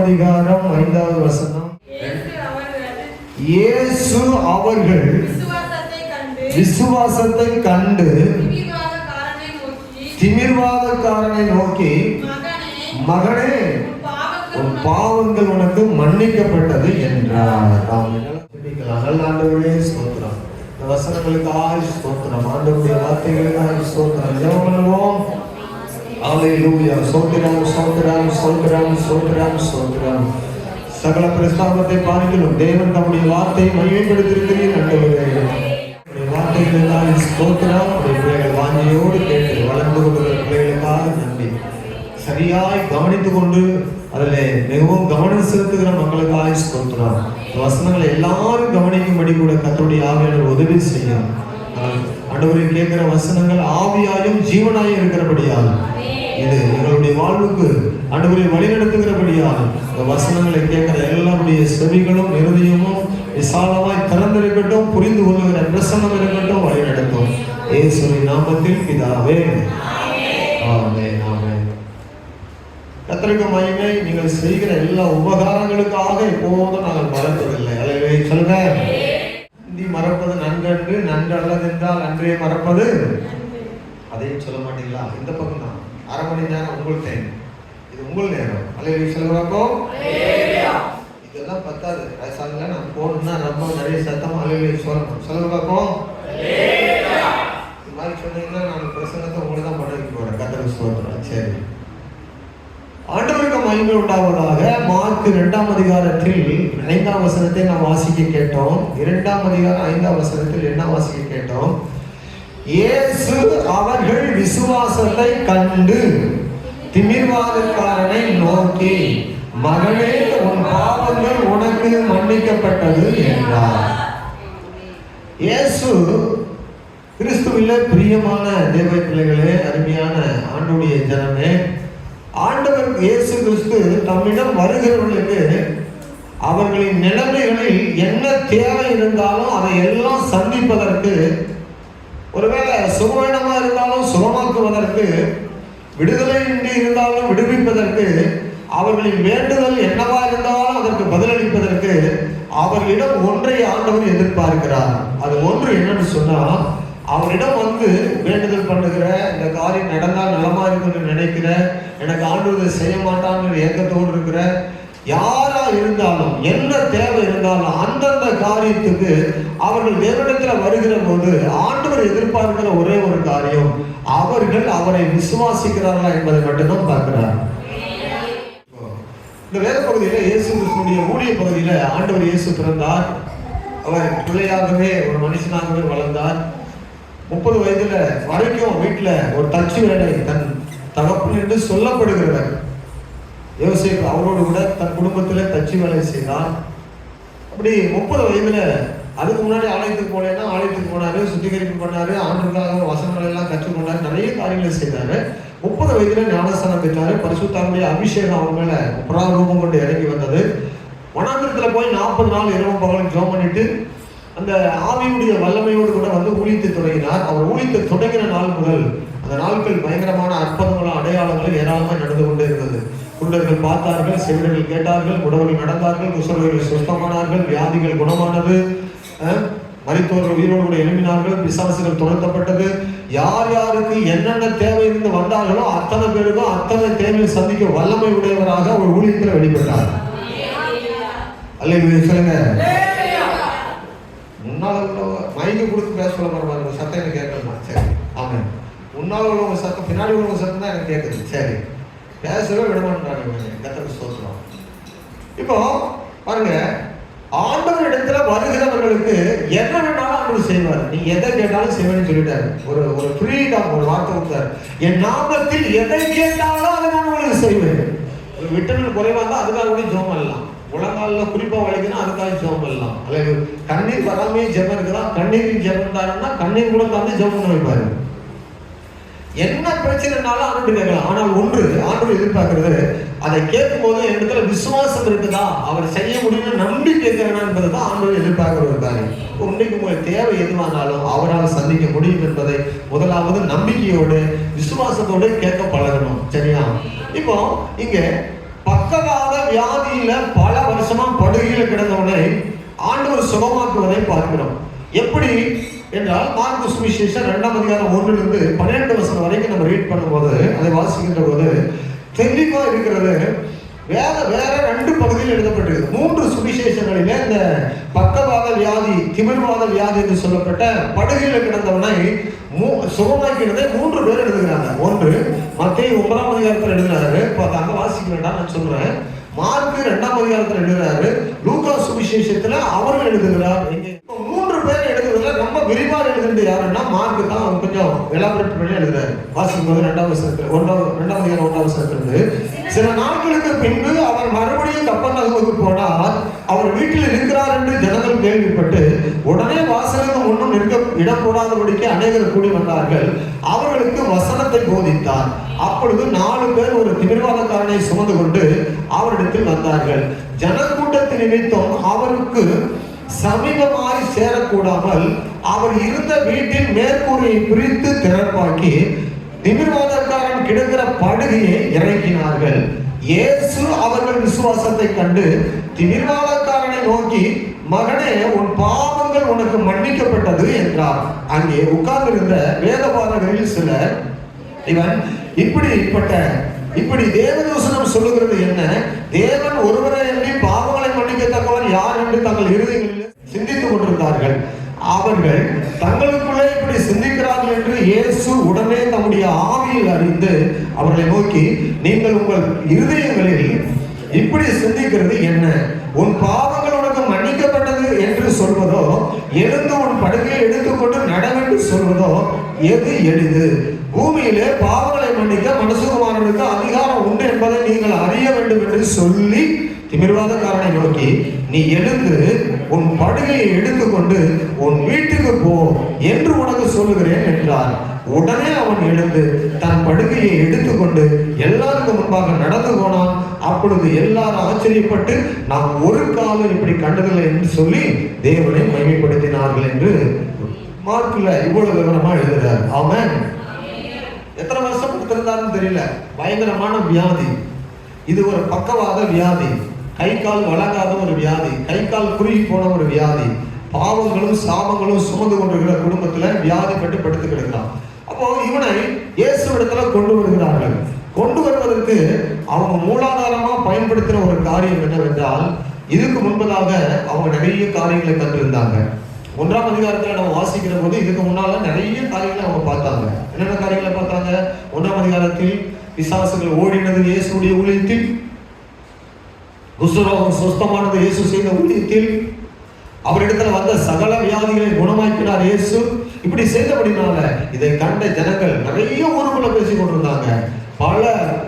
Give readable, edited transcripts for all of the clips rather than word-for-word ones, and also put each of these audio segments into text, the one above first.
அதிகாரம் 5வது வசனம். இயேசு அவர்கள் விசுவாசத்தை கண்டு திமிர்வாதக்காரனை நோக்கி, மகனே, உன் பாவங்கள் உனக்கு மன்னிக்கப்பட்டது என்றார். நல்ல ஆண்டவரே ஸ்தோத்திரம். இந்த வசனங்களுக்காக ஸ்தோத்திரம். ஆண்டவருடைய வார்த்தைகளுக்காக ஸ்தோத்திரம். ஜெபம் பண்ணுவோம். ஹல்லேலூயா. ஸ்தோத்திரம், ஸ்தோத்திரம், ஸ்தோத்திரம், ஸ்தோத்திரம், ஸ்தோத்திரம். சகல பிரஸ்தாபத்தை பார்க்கிறோம். தேவன் தம்முடைய வார்த்தையை மகிமைப்படுத்தியிருக்கிறீர். ஆண்டவரே, வார்த்தைகளுக்காக ஸ்தோத்திரம். பிள்ளைகள் வாஞ்சியோடு கேட்டு வளர்ந்து கொண்டிருக்கிற பிள்ளைகளுக்காக நன்றி. சரியாய் கவனித்துக் கொண்டு அதில் மிகவும் கவனம் செலுத்துகிற மக்களுக்காக ஸ்தோத்திரம். வசனங்களை எல்லாரும் கவனிக்கும்படி கூட கர்த்தருடைய ஆவியானவர் உதவி செய்யும். ஆண்டவரே, கேட்கிற வசனங்கள் ஆவியாயும் ஜீவனாயும் இருக்கிறபடியால் இது எங்களுடைய வாழ்வுக்கு ஆண்டவரை வழிநடத்துகிறபடியால் இந்த வசனங்களை கேட்கிற எல்லாருடைய செவிகளும் இருதயமும் விசாலமாய் திறந்திருக்கட்டும். புரிந்து கொள்ளுகிற பிரசன்னம் இருக்கட்டும். வழிநடத்தும் இயேசுவின் நாமத்தில் பிதாவே, ஆமென், ஆமென். கர்த்தருக்கு மகிமை. நீங்கள் செய்கிற எல்லா உபகாரங்களுக்காக எப்போதும் நாங்கள் மறப்பதில்லை. அல்லேலூயா சொல்லுங்க. இந்தி மறப்பது நன்றன்று, நன்றல்லதென்றால் அன்றே மறப்பது. அதையும் சொல்ல மாட்டீங்களா? இந்த பக்கம் தான். அரை மணி நேரம் உங்கள் டைம், இது உங்கள் நேரம். அல்லேலூயா சொல்லுவாப்போ. இதெல்லாம் பத்தாது. வயசாகல நான் போகணும்னா ரொம்ப நிறைய சத்தம் அல்லேலூயா சொல்லணும். சொல்லுவாப்போ. இது மாதிரி சொன்னீங்கன்னா நான் பிரசங்கத்தை உங்களுக்கு தான் பண்ண வைக்க போறேன். கர்த்தருக்கு ஸ்தோத்திரம். சரி, ஆண்டவருக்கு மகிமை உண்டாவதாக. மார்க் 2ஆம் அதிகாரத்தில் 5ஆம் வசனத்தை நாம் வாசிக்க கேட்டோம். 2ஆம் அதிகாரம் 5ஆம் வசனத்தில் என்ன வாசிக்க கேட்டோம்? இயேசு அவர்கள் விசுவாசத்தை கண்டு திமிர்வாதக்காரனை நோக்கி, மகனே, உன் பாவங்கள் உனக்கு மன்னிக்கப்பட்டது என்றார். இயேசு கிறிஸ்துவிலே பிரியமான தேவ பிள்ளைகளே, அருமையான ஆண்டவருடைய ஜனமே, ஆண்டவர் இயேசு கிறிஸ்து தம்மிடம் வருகிறவர்களுக்கு அவர்களின் நிலைமைகளில் என்ன தேவை இருந்தாலும் அதை எல்லாம் சந்திப்பதற்கு, ஒருவேளை சுகவீனமா இருந்தாலும் சுகமாக்குவதற்கு, விடுதலை இன்றி இருந்தாலும் விடுவிப்பதற்கு, அவர்களின் வேண்டுதல் என்னவா இருந்தாலும் அதற்கு பதிலளிப்பதற்கு அவர்களிடம் ஒன்றை ஆண்டவர் எதிர்பார்க்கிறார். அது ஒன்று என்னன்னு சொன்னா, அவரிடம் வந்து வேண்டுதல் பண்ணுகிற, இந்த காரியம் நடந்தால் நலமா இருக்குன்னு நினைக்கிற, எனக்கு ஆண்டவர் செய்ய மாட்டான்னு ஏக்கத்தோடு இருக்கிற யாரா இருந்தாலும், என்ன தேவை இருந்தாலும் அந்தந்த காரியத்துக்கு அவர்கள் தேவனிடத்தில் வருகிற போது ஆண்டவர் எதிர்பார்க்கிற ஒரே ஒரு காரியம், அவர்கள் அவரை விசுவாசிக்கிறார்களா என்பதை மட்டும்தான் பார்க்கிறார். இந்த வேத பகுதியில் இயேசு கிறிஸ்துடைய ஊழிய பகுதியில் ஆண்டவர் இயேசு பிறந்தார். அவர் பிள்ளையாகவே ஒரு மனுஷனாகவே வளர்ந்தார். 30 வயதுல வரைக்கும் வீட்டுல ஒரு தச்சு வேலை தன் தகப்பன் என்று சொல்லப்படுகிறவர் யோசேப்பு அவரோடு கூட தன் குடும்பத்துல தச்சு வேலை செய்தார். அப்படி 30 வயதுல, அதுக்கு முன்னாடி ஆலயத்துக்கு போனேன்னா ஆலயத்துக்கு போனாரு, சுத்திகரிப்பு பண்ணாரு, ஆண்டுக்காக வசனங்கள் எல்லாம் கற்றுக்கொண்டாரு, நிறைய காரியங்களை செய்தாரு. 30 வயதுல ஞானஸ்தானம் பெற்றாரு. பரிசுத்தாவுடைய அபிஷேகம் அவங்க மேல புறாரூபம் கொண்டு இறங்கி வந்தது. வனாந்திரத்துல போய் 40 நாள் இரவும் பகலும் ஜெபம் பண்ணிட்டு அந்த ஆவியுடைய வல்லமையோடு கூட வந்து ஊழியத்தை தொடங்கினார். அவர் ஊழியத்தை தொடங்கின நாள் முதல் அந்த நாட்கள் பயங்கரமான அற்புதங்களும் அடையாளங்களும் ஏராளமாக நடந்து கொண்டே இருந்தது. குருடர்கள் பார்த்தார்கள், செவிடர்கள் கேட்டார்கள், முடவர்கள் நடந்தார்கள், குஷ்டரோகிகள் சுத்தமானார்கள், வியாதிகள் குணமானது, மரித்தோர்கள் உயிரோடு கூட எழுப்பினார்கள், பிசாசுகள் துரத்தப்பட்டது. யார் யாருக்கு என்னென்ன தேவை இருந்து வந்தார்களோ அத்தனை பேருக்கும் அத்தனை தேவையை சந்திக்க வல்லமை உடையவராக ஒரு ஊழியத்தில் வெளிப்பட்டார். அல்லேலூயா சொல்லுங்க. முன்னால உள்ளவங்க மைக்கு கொடுத்து பேச சொல்ல போறாங்க, சத்தம் எனக்கு கேட்கணுமா? சரி, ஆமாம். முன்னால உள்ளவங்க சத்தம், பின்னாடி உள்ளவங்க சத்தம் தான் எனக்கு கேட்குது. சரி, பேசவே விட மாட்டாங்க. கர்த்தருக்கு ஸ்தோத்திரம். இப்போ பாருங்க, ஆண்டவர் இடத்துல வருகிறவர்களுக்கு என்ன வேணாலும் ஆண்டவர் செய்வார். நீ எதை கேட்டாலும் செய்வேன்னு சொல்லிட்டாரு. ஒரு ஃப்ரீடம், ஒரு வார்த்தை கொடுத்தாரு, என் நாமத்தில் எதை கேட்டாலும் அதை நான் உங்களுக்கு செய்வேன். ஒரு விட்டமின் குறைவா இருந்தால் அதுக்காக கூட ஜெபம் பண்ணலாம். உலகால குறிப்பா வலிக்குன்னா அதுக்காக ஜெபம் பண்ணலாம். அல்லது கண்ணீர் வராமே ஜெபம் இருக்குதா, கண்ணீரின் ஜெபம் தாருன்னா கண்ணீர் கூட தந்து ஜெபம் பண்ண வைப்பாரு. என்ன பிரச்சனைனாலும் ஆண்டு கேட்கலாம். ஆனால் ஒன்று ஆண்டு எதிர்பார்க்கிறது, அதை கேட்கும் போது இடத்துல விசுவாசம் இருக்குதா, அவர் செய்ய முடியும்னு நம்பி கேட்கிறேனா என்பதுதான் ஆண்டு எதிர்பார்க்கிற ஒரு காரியம். இன்னைக்கு உங்களுக்கு தேவை எதுவானாலும் அவரால் சந்திக்க முடியும் என்பதை முதலாவது நம்பிக்கையோடு விசுவாசத்தோடு கேட்க பழகணும். சரியா? இப்போ இங்க பக்கவாத வியாதியில பல வருஷமா படுகையில கிடந்தவனை ஆண்டவர் சுகமாக்குவதை பார்க்கிறோம். எப்படி என்றால் மார்க்கு சுவிசேஷம் 2ஆம் அதிகாரம் 1-12 வரைக்கும் நம்ம ரீட் பண்ணும்போது, அதை வாசிக்கின்ற போது தெளிவா இருக்கிறது. வேற 2 பகுதியில் எழுதப்பட்டிருக்கு. 3 சுவிசேஷங்களிலே இந்த பக்கவாத வியாதி, திமிர்வாத வியாதி என்று சொல்லப்பட்ட படுகையில் கிடந்தவனை சுகமாக்கிறதை 3 பேர் எழுதுகிறாங்க. ஒன்று மத்தேயு 9ஆம் அதிகாரத்தில் எழுதுறாரு, அங்க வாசிக்க வேண்டாம் நான் சொல்றேன். மார்க்கு 2ஆம் அதிகாரத்தில் எழுதுறாரு, லூக்கா சுவிசேஷத்துல அவர்கள் எழுதுகிறார். 3 பேர் எழுதுறதுல ரொம்ப விரிவாக எழுதுறது யாருன்னா மார்க்கு தான். கொஞ்சம் எலாபரேட் பண்ணி எழுதுறாரு. வாசிக்கும் போது 2ஆம் அதிகாரம் 1ஆம் வசனத்திலிருந்து, சில நாட்களுக்கு பின்பு அவர் மறுபடியும் கப்பர்நகூமுக்கு போனார். அவர் வீட்டில் இருக்கிறார் என்று ஜனங்கள் கேள்விப்பட்டு உடனே வாசலுக்கு முன்னும் நிற்க இடம் போடாதபடிக்கு அநேகர் கூடி வந்தார்கள். அவர்களுக்கு வசனத்தை போதித்தார். அப்பொழுது 4 பேர் ஒரு திமிர்வாதக்காரனை சுமந்து கொண்டு அவரிடத்தில் வந்தார்கள். ஜனக்கூட்டத்தின் நிமித்தம் அவருக்கு சமீபமாய் சேரக்கூடாமல் அவர் இருந்த வீட்டின் மேற்கூரையை பிரித்து திறப்பாக்கி திமிர்வாதக்காரன் கிடக்கிற படுகையை இறக்கினார்கள். இயேசு அவர்கள் விசுவாசத்தை கண்டு திமிர்வாதக்காரனை நோக்கி, மகனே, உன் பாவங்கள் உனக்கு மன்னிக்கப்பட்டது என்றார். அங்கே உட்கார்ந்திருந்த வேதபாரகரில் சிலர், இவன் இப்படி தேவதூஷணம் சொல்லுகிறது என்ன? தேவன் ஒருவரை எண்ணி பாவங்களை மன்னிக்கத்தக்கவன் யார் என்று தங்கள் இருதயங்களில் சிந்தித்துக் கொண்டிருந்தார்கள். அவர்கள் தங்களுக்குள்ளே இப்படி சிந்திக்கிறார்கள் என்று இயேசு உடனே தம்முடைய ஆவியில் அறிந்து அவர்களை நோக்கி, நீங்கள் உங்கள் இருதயங்களில் இப்படி சிந்திக்கிறது என்ன? உன் பாவங்கள் உனக்கு மன்னிக்கப்பட்டது என்று சொல்வதோ, எழுந்து உன் படுக்கையை எடுத்துக்கொண்டு நடவென்று சொல்வதோ எது எளிது? பூமியிலே பாவங்களை மன்னிக்க மனுஷகுமாரனுக்கு அதிகாரம் உண்டு என்பதை நீங்கள் அறிய வேண்டும் என்று சொல்லி திமிர்வாதக்காரனை நோக்கி, நீ எழுந்து உன் படுகையை எடுத்துக்கொண்டு உன் வீட்டுக்கு போ என்று உனக்கு சொல்லுகிறேன் என்றார். உடனே அவன் எழுந்து தன் படுகையை எடுத்துக்கொண்டு எல்லாருக்கும் முன்பாக நடந்து போனான். அப்பொழுது எல்லாரும் ஆச்சரியப்பட்டு, நாம் ஒரு காலம் இப்படி கண்டதில்லை என்று சொல்லி தேவனை மகிமைப்படுத்தினார்கள் என்று மார்க்குல இவ்வளவு விவரமா எழுதுறார். ஆமென். எத்தனை வருஷம் கொடுத்திருந்தாருன்னு தெரியல. பயங்கரமான வியாதி. இது ஒரு பக்கவாத வியாதி. கை கால் வழங்காத ஒரு வியாதி, கை கால் குறுகி போன ஒரு வியாதி. பாவங்களும் சாபங்களும் சுமந்து கொண்டிருக்கிற குடும்பத்துல வியாதிப்பட்டு படுத்து கிடக்கிறான். அப்போ இவனை இயேசுவிடத்துல கொண்டு வருகிறார்கள். கொண்டு வருவதற்கு அவங்க மூலாதாரமா பயன்படுத்தின ஒரு காரியம் என்னவென்றால், இதுக்கு முன்பதாக அவங்க நிறைய காரியங்களை கண்டிருந்தாங்க. 1ஆம் அதிகாரத்துல நம்ம வாசிக்கிற போது இதுக்கு முன்னால நிறைய காரியங்களை அவங்க பார்த்தாங்க. என்னென்ன காரியங்களை பார்த்தாங்க? 1ஆம் அதிகாரத்தில் பிசாசுகள் ஓடினது இயேசுடைய ஊழியத்தில், குஷ்டரோகம் சுஸ்தமானது இயேசு செய்த ஊழியத்தில், அவரிடத்துல வந்த சகல வியாதிகளை குணமாக்கினார் இயேசு. இப்படி செய்தபடினால இதை கண்ட ஜனங்கள் நிறைய ஊருக்குள்ள பேசிக் கொண்டிருந்தாங்க. பல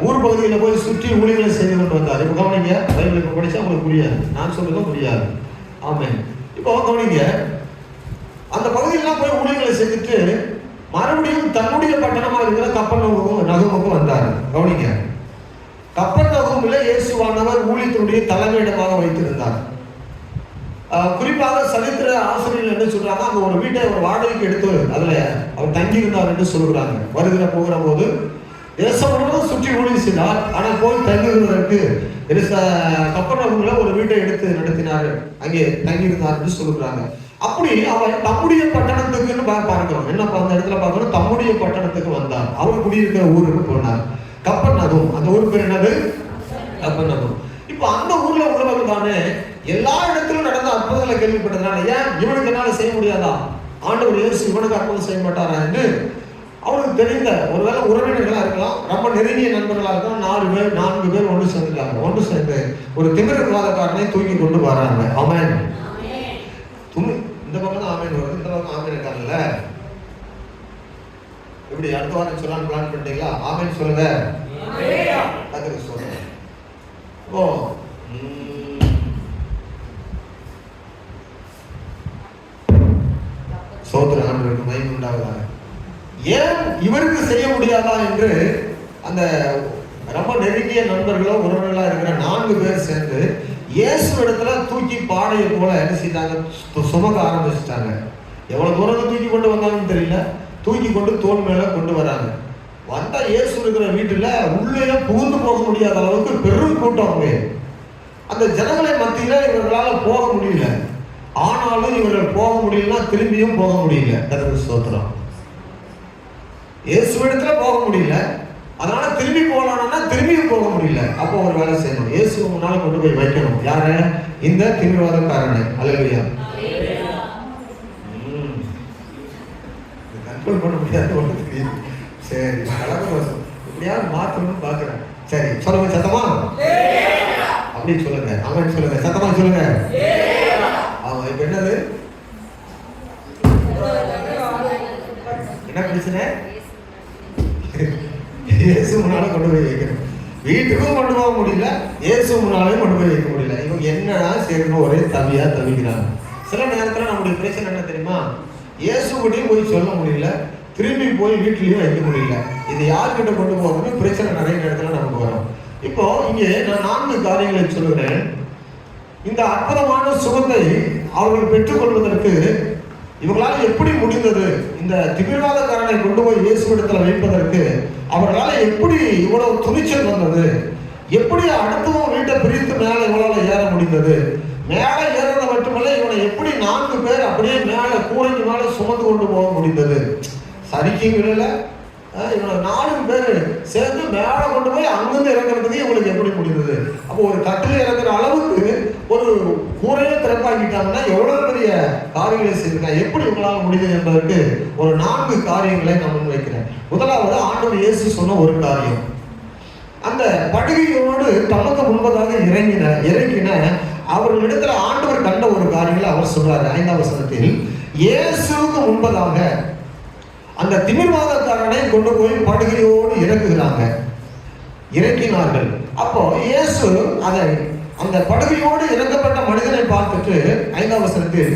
ஊர் பகுதியில போய் சுற்றி ஊழியர்களை செய்து கொண்டு வந்தார். இப்ப கவனிங்க, பைபிள் இப்ப படிச்சா உங்களுக்கு புரியாது, நான் சொல்றதும் புரியாது. ஆமென். இப்போ கவனிங்க, அந்த பகுதியெல்லாம் போய் ஊழியர்களை செய்துட்டு மறுபடியும் தன்னுடைய பட்டணமா இருக்கிற கப்பர்நகூமுக்கு வந்தார். கவனிங்க, கப்பர்நகூமிலே இயேசுவானவர் ஊழியத்தினுடைய தலைமையிடமாக வைத்திருந்தார். குறிப்பாக சரித்திர ஆசிரியர்கள் என்ன சொல்றாங்க, அங்க ஒரு வீட்டை ஒரு வாடகைக்கு எடுத்து அதுல அவர் தங்கி இருந்தார் என்று சொல்கிறாங்க. வருகிற போகிற போது தேசம் முழுவதும் சுற்றி ஊழியம் செய்தார். ஆனால் போய் தங்குவதற்கு கப்பர்நகூமில் ஒரு வீட்டை எடுத்து நடத்தினார், அங்கே தங்கி இருந்தார் என்று சொல்லுகிறாங்க. அப்படி அவர் தம்முடைய பட்டணத்துக்குன்னு பார்க்கிறோம். என்ன அந்த இடத்துல பார்க்கணும், தம்முடைய பட்டணத்துக்கு வந்தார். அவர் குடியிருக்கிற ஊருக்கு போனார். கப்பர்நகூம், அந்த ஊர் பேர் என்னது? கப்பர்நகூம். இப்போ அந்த ஊர்ல உள்ளவர்கள் தானே எல்லா இடத்திலும் நடந்த அற்புதங்களை கேள்விப்பட்டதுனால, ஏன் இவனுக்கு என்னால செய்ய முடியாதா? ஆண்டவர் இயேசு இவனுக்கு அற்புதம் செய்ய மாட்டாரா என்று அவருக்கு தெரிந்த, ஒருவேளை உறவினர்களா இருக்கலாம், ரொம்ப நெருங்கிய நண்பர்களா இருக்கலாம், 4 பேர் ஒன்று சேர்ந்துட்டாங்க. ஒன்று சேர்ந்து ஒரு திமிர்வாதக்காரனை தூக்கி கொண்டு வராங்க. ஆமென். இந்த பக்கம் தான் ஆமென் வருது, இந்த பக்கம் ஆமென் இருக்காங்கல்ல. இப்படி அடுத்த வாரம் சொல்லலாம்னு பிளான் பண்ணிட்டீங்களா? ஆமென் சொல்லுங்க. அதுக்கு சொல்லுங்க. ஓ சோத்திர ஆண்டவருக்கு மகிமை உண்டாவதாக. ஏன் இவருக்கு செய்ய முடியாதா என்று அந்த ரொம்ப நெருங்கிய நண்பர்களோ உறவினர்களா இருக்கிற 4 பேர் சேர்ந்து இயேசு இடத்துல தூக்கி பாடையை போல என்ன செய்தாங்க, சுமக்க ஆரம்பிச்சுட்டாங்க. எவ்வளவு தூரம் தூக்கி கொண்டு வந்தாங்கன்னு தெரியல, தூக்கி கொண்டு தோல் மேல கொண்டு வராங்க. வந்தா இயேசு இருக்கிற வீட்டுல உள்ளே புகுந்து போக முடியாத அளவுக்கு பெரும் கூட்டம். அந்த ஜனங்களை மத்தியில இவர்களால் போக முடியல. ஆனாலும் இவர்கள் போக முடியலன்னா திரும்பியும் போக முடியல. கர்த்தருக்கு ஸ்தோத்திரம். இயேசுவிடத்துல போக முடியல, அதனால திரும்பி போகலாம்னா திரும்பியும் போக முடியல. அப்போ ஒரு வேலை செய்யணும், இயேசு முன்னால கொண்டு போய் வைக்கணும். யார? இந்த தீவிரவாதக்காரனை. அல்லேலூயா. கண்ட்ரோல் பண்ண முடியாது ஒன்று தெரியுது. சரி, கலகம் இப்படியாவது மாற்றணும்னு பார்க்குறேன். சரி, சொல்லுங்க சத்தமா, அப்படி சொல்லுங்க. அவன் சொல்லுங்க, சத்தமா சொல்லுங்க. அவன் இப்ப என்னது, என்ன பிரச்சனை? இயேசு முன்னால கொண்டு போய் வைக்கணும். வீட்டுக்கும் கொண்டு போக முடியல, இயேசு முன்னாலையும் கொண்டு போய் வைக்க முடியல. இவங்க என்னன்னா செய்யணும், ஒரே தவியா தவிக்கிறாங்க. சில நேரத்தில் நம்முடைய பிரச்சனை என்ன தெரியுமா? இயேசுகிட்டையும் போய் சொல்ல முடியல, திரும்பி போய் வீட்டிலையும் வைக்க முடியல. இது யார்கிட்ட கொண்டு போகணும் பிரச்சனை நிறைய நேரத்தில் நமக்கு வரும். இப்போ இங்கே நான் 4 காரியங்களை சொல்லுகிறேன். இந்த அற்புதமான சுகத்தை அவர்கள் பெற்றுக்கொள்வதற்கு இவங்களால் எப்படி முடிந்தது? இந்த திமிர்வாதக்காரனை கொண்டு போய் இயேசுவிடத்தில் வைப்பதற்கு அவர்களால் எப்படி இவ்வளவு துணிச்சல் வந்தது? எப்படி அடுத்தவன் வீட்டை பிரித்து மேலே இவங்களால் ஏற முடிந்தது? மேலே ஏறது மட்டுமல்ல, இவனை எப்படி 4 பேர் அப்படியே மேலே கூரைக்கு மேலே சுமந்து கொண்டு போக முடிந்தது? சரிக்கும் விடல, இவனை 4 பேர் சேர்ந்து மேலே கொண்டு போய் அங்கிருந்து இறங்குறதுக்கு இவங்களுக்கு எப்படி முடிந்தது? அப்போ ஒரு கட்டில் இறங்குற அளவுக்கு ஒரு கூரையை திறப்பாக்கிட்டாங்கன்னா எவ்வளவு பெரிய காரியங்களை செய்திருக்காங்க. எப்படி இவங்களால் முடிந்தது என்பதற்கு ஒரு 4 காரியங்களை நான் முன்வைக்கிறேன். முதலாவது, ஆண்டவர் இயேசு சொன்ன ஒரு காரியம், அந்த படுகையோடு தமக்கு முன்பதாக இறங்கின அவர்களிடத்துல ஆண்டவர் கண்ட ஒரு காரியங்களை அவர் சொல்றாரு. 5ஆம் வசனத்தில், இயேசுவுக்கு முன்பதாக அந்த திமிர்வாதக்காரனை கொண்டு போய் படுகையோடு இறக்கினார்கள். அப்போ இயேசு அதை அந்த படுகையோடு இறக்கப்பட்ட மனிதனை பார்த்துட்டு 5ஆம் வசனத்தில்,